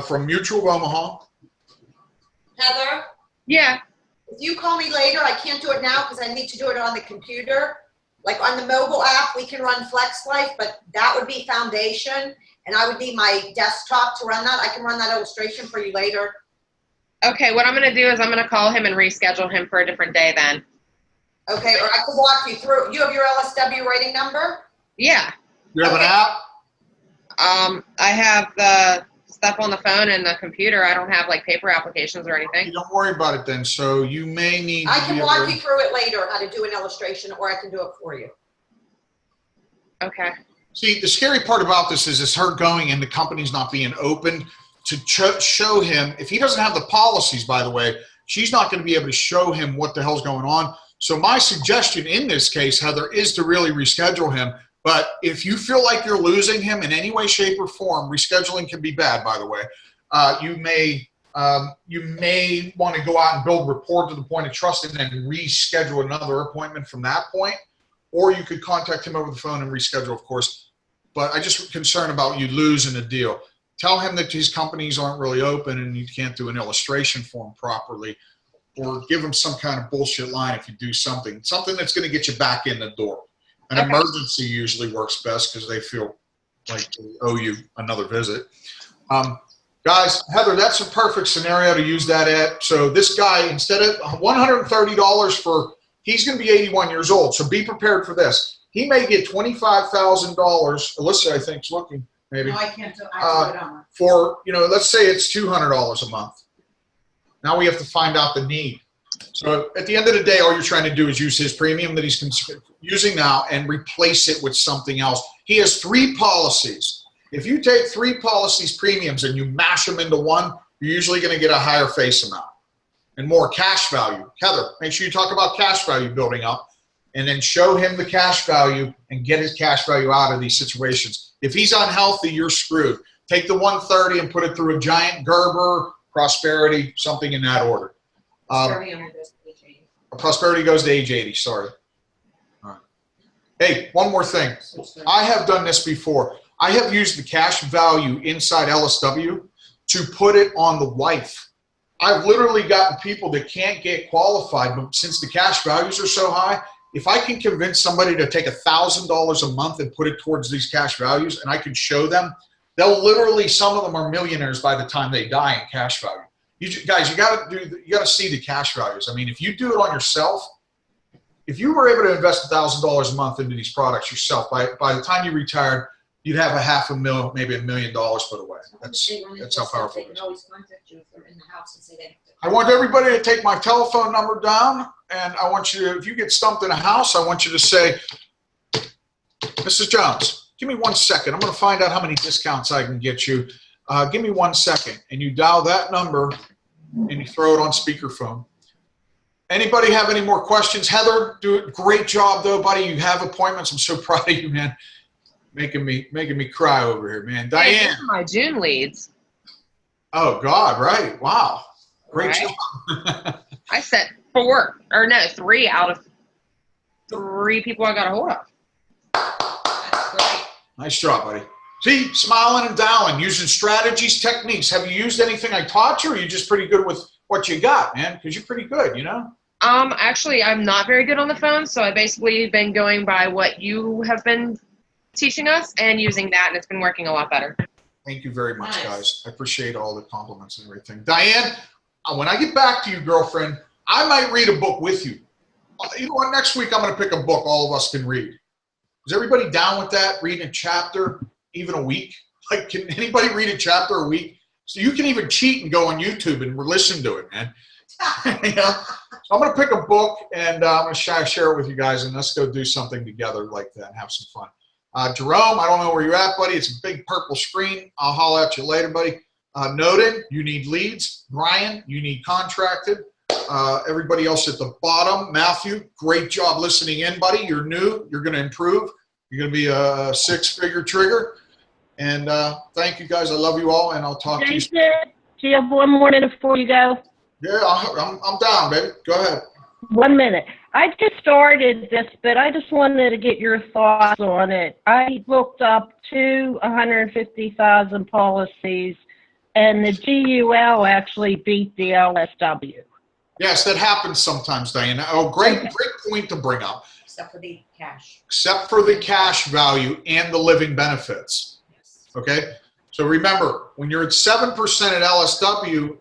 from Mutual of Omaha. Heather, Yeah. if you call me later, I can't do it now because I need to do it on the computer. Like on the mobile app, we can run Flex Life, but that would be foundation, and I would need my desktop to run that. I can run that illustration for you later. Okay, what I'm going to do is I'm going to call him and reschedule him for a different day then. Okay, or I can walk you through. You have your LSW rating number? Yeah. You have an app? I have the stuff on the phone and the computer. I don't have like paper applications or anything. Don't worry about it then. So you may need I can walk you through it later, how to do an illustration, or I can do it for you. Okay. See, the scary part about this is her going and the company's not being open to show him. If he doesn't have the policies, by the way, she's not going to be able to show him what the hell's going on. So my suggestion in this case, Heather, is to really reschedule him. But if you feel like you're losing him in any way, shape, or form, rescheduling can be bad, by the way. You may want to go out and build rapport to the point of trust and then reschedule another appointment from that point. or you could contact him over the phone and reschedule, of course. But I just concerned about you losing a deal. Tell him that these companies aren't really open and you can't do an illustration for him properly, or give him some kind of bullshit line if you do something that's going to get you back in the door. An emergency usually works best because they feel like they owe you another visit. Guys, Heather, that's a perfect scenario to use that at. So this guy, instead of $130 for, he's going to be 81 years old. So be prepared for this. He may get $25,000. Alyssa, I think, is looking maybe. No, I can't do it on. For, let's say it's $200 a month. Now we have to find out the need. So at the end of the day, all you're trying to do is use his premium that he's using now and replace it with something else. He has 3 policies. If you take 3 policies premiums and you mash them into one, you're usually going to get a higher face amount and more cash value. Heather, make sure you talk about cash value building up, and then show him the cash value and get his cash value out of these situations. If he's unhealthy, you're screwed. Take the 130 and put it through a giant Gerber, Prosperity, something in that order. Prosperity goes to age 80, sorry. All right. Hey, one more thing. I have done this before. I have used the cash value inside LSW to put it on the wife. I've literally gotten people that can't get qualified, but since the cash values are so high, if I can convince somebody to take $1,000 a month and put it towards these cash values, and I can show them, they'll literally, some of them are millionaires by the time they die in cash value. Guys, you got to see the cash values. I mean, if you do it on yourself, if you were able to invest $1,000 a month into these products yourself, by the time you retired, you'd have $500,000, maybe $1 million put away. That's how powerful it is. I want everybody to take my telephone number down, and I want you to, if you get stumped in a house, I want you to say, Mrs. Jones, give me 1 second. I'm going to find out how many discounts I can get you. Give me 1 second. And you dial that number, and you throw it on speakerphone. Anybody have any more questions? Heather, do a great job, though, buddy. You have appointments. I'm so proud of you, man. Making me cry over here, man. Diane. Hey, these are my June leads. Oh, God, right. Wow. Great job. I set 3 out of 3 people I got a hold of. That's great. Nice job, buddy. See, smiling and dialing, using strategies, techniques. Have you used anything I taught you, or are you just pretty good with what you got, man? Because you're pretty good, Actually, I'm not very good on the phone, so I've basically been going by what you have been teaching us and using that, and it's been working a lot better. Thank you very much, guys. I appreciate all the compliments and everything. Diane, when I get back to you, girlfriend, I might read a book with you. You know what? Next week, I'm going to pick a book all of us can read. Is everybody down with that? Reading a chapter, even a week? Like, can anybody read a chapter a week? So you can even cheat and go on YouTube and listen to it, man. So I'm going to pick a book, and I'm going to share it with you guys, and let's go do something together like that and have some fun. Jerome, I don't know where you're at, buddy. It's a big purple screen. I'll holler at you later, buddy. Noted, you need leads. Brian, you need contracted. Everybody else at the bottom. Matthew, great job listening in, buddy. You're new. You're going to improve. You're going to be a 6-figure trigger. And thank you, guys. I love you all, and I'll talk to you soon. Do you have 1 more minute before you go? Yeah, I'm down, baby. Go ahead. 1 minute. I just started this, but I just wanted to get your thoughts on it. I looked up 150,000 policies, and the GUL actually beat the LSW. Yes, that happens sometimes, Diana. Oh, great point to bring up. Except for the cash. Except for the cash value and the living benefits. Yes. Okay? So remember, when you're at 7% at LSW,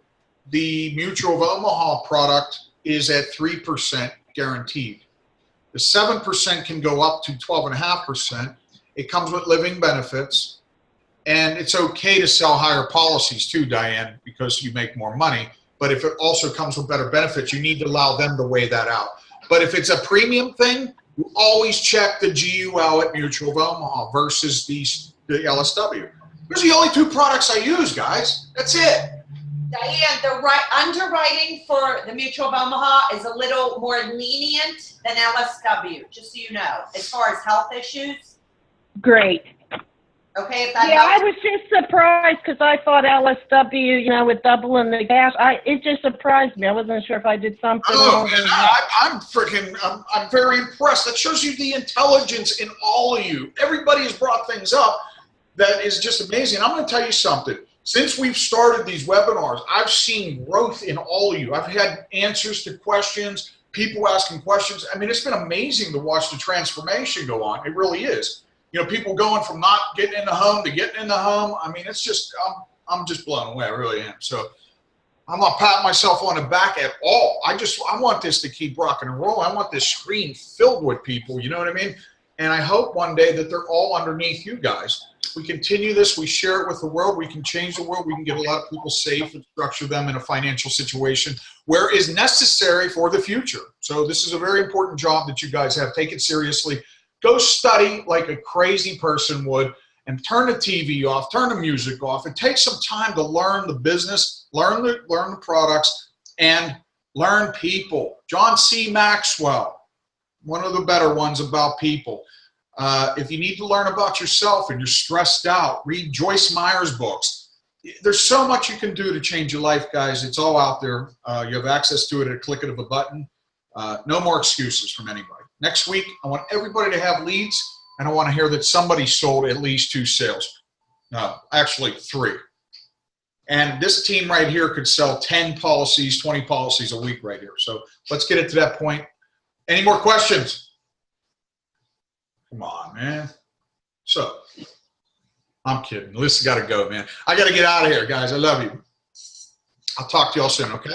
the Mutual of Omaha product is at 3% guaranteed. The 7% can go up to 12.5%. It comes with living benefits. And it's okay to sell higher policies too, Diane, because you make more money. But if it also comes with better benefits, you need to allow them to weigh that out. But if it's a premium thing, you always check the GUL at Mutual of Omaha versus the LSW. Those are the only 2 products I use, guys. That's it. Diane, the underwriting for the Mutual of Omaha is a little more lenient than LSW, just so you know, as far as health issues. Great. Okay, if that Yeah, I helps. was just surprised because I thought LSW, you know, with doubling the gas, it just surprised me. I wasn't sure if I did something Oh, wrong. man, I'm very impressed. That shows you the intelligence in all of you. Everybody has brought things up that is just amazing. I'm going to tell you something. Since we've started these webinars, I've seen growth in all of you. I've had answers to questions, people asking questions. I mean, it's been amazing to watch the transformation go on. It really is. You know, people going from not getting in the home to getting in the home. I mean, it's just, I'm just blown away. I really am. So I'm not patting myself on the back at all. I want this to keep rocking and rolling. I want this screen filled with people. You know what I mean? And I hope one day that they're all underneath you guys. We continue this. We share it with the world. We can change the world. We can get a lot of people safe and structure them in a financial situation where it is necessary for the future. So this is a very important job that you guys have. Take it seriously. Go study like a crazy person would and turn the TV off, turn the music off, and take some time to learn the business, learn the products, and learn people. John C. Maxwell, one of the better ones about people. If you need to learn about yourself and you're stressed out, read Joyce Meyer's books. There's so much you can do to change your life, guys. It's all out there. You have access to it at a click of a button. No more excuses from anybody. Next week, I want everybody to have leads, and I want to hear that somebody sold at least 2 sales. No, actually 3. And this team right here could sell 10 policies, 20 policies a week right here. So let's get it to that point. Any more questions? Come on, man. So, I'm kidding. Melissa got to go, man. I got to get out of here, guys. I love you. I'll talk to y'all soon, okay?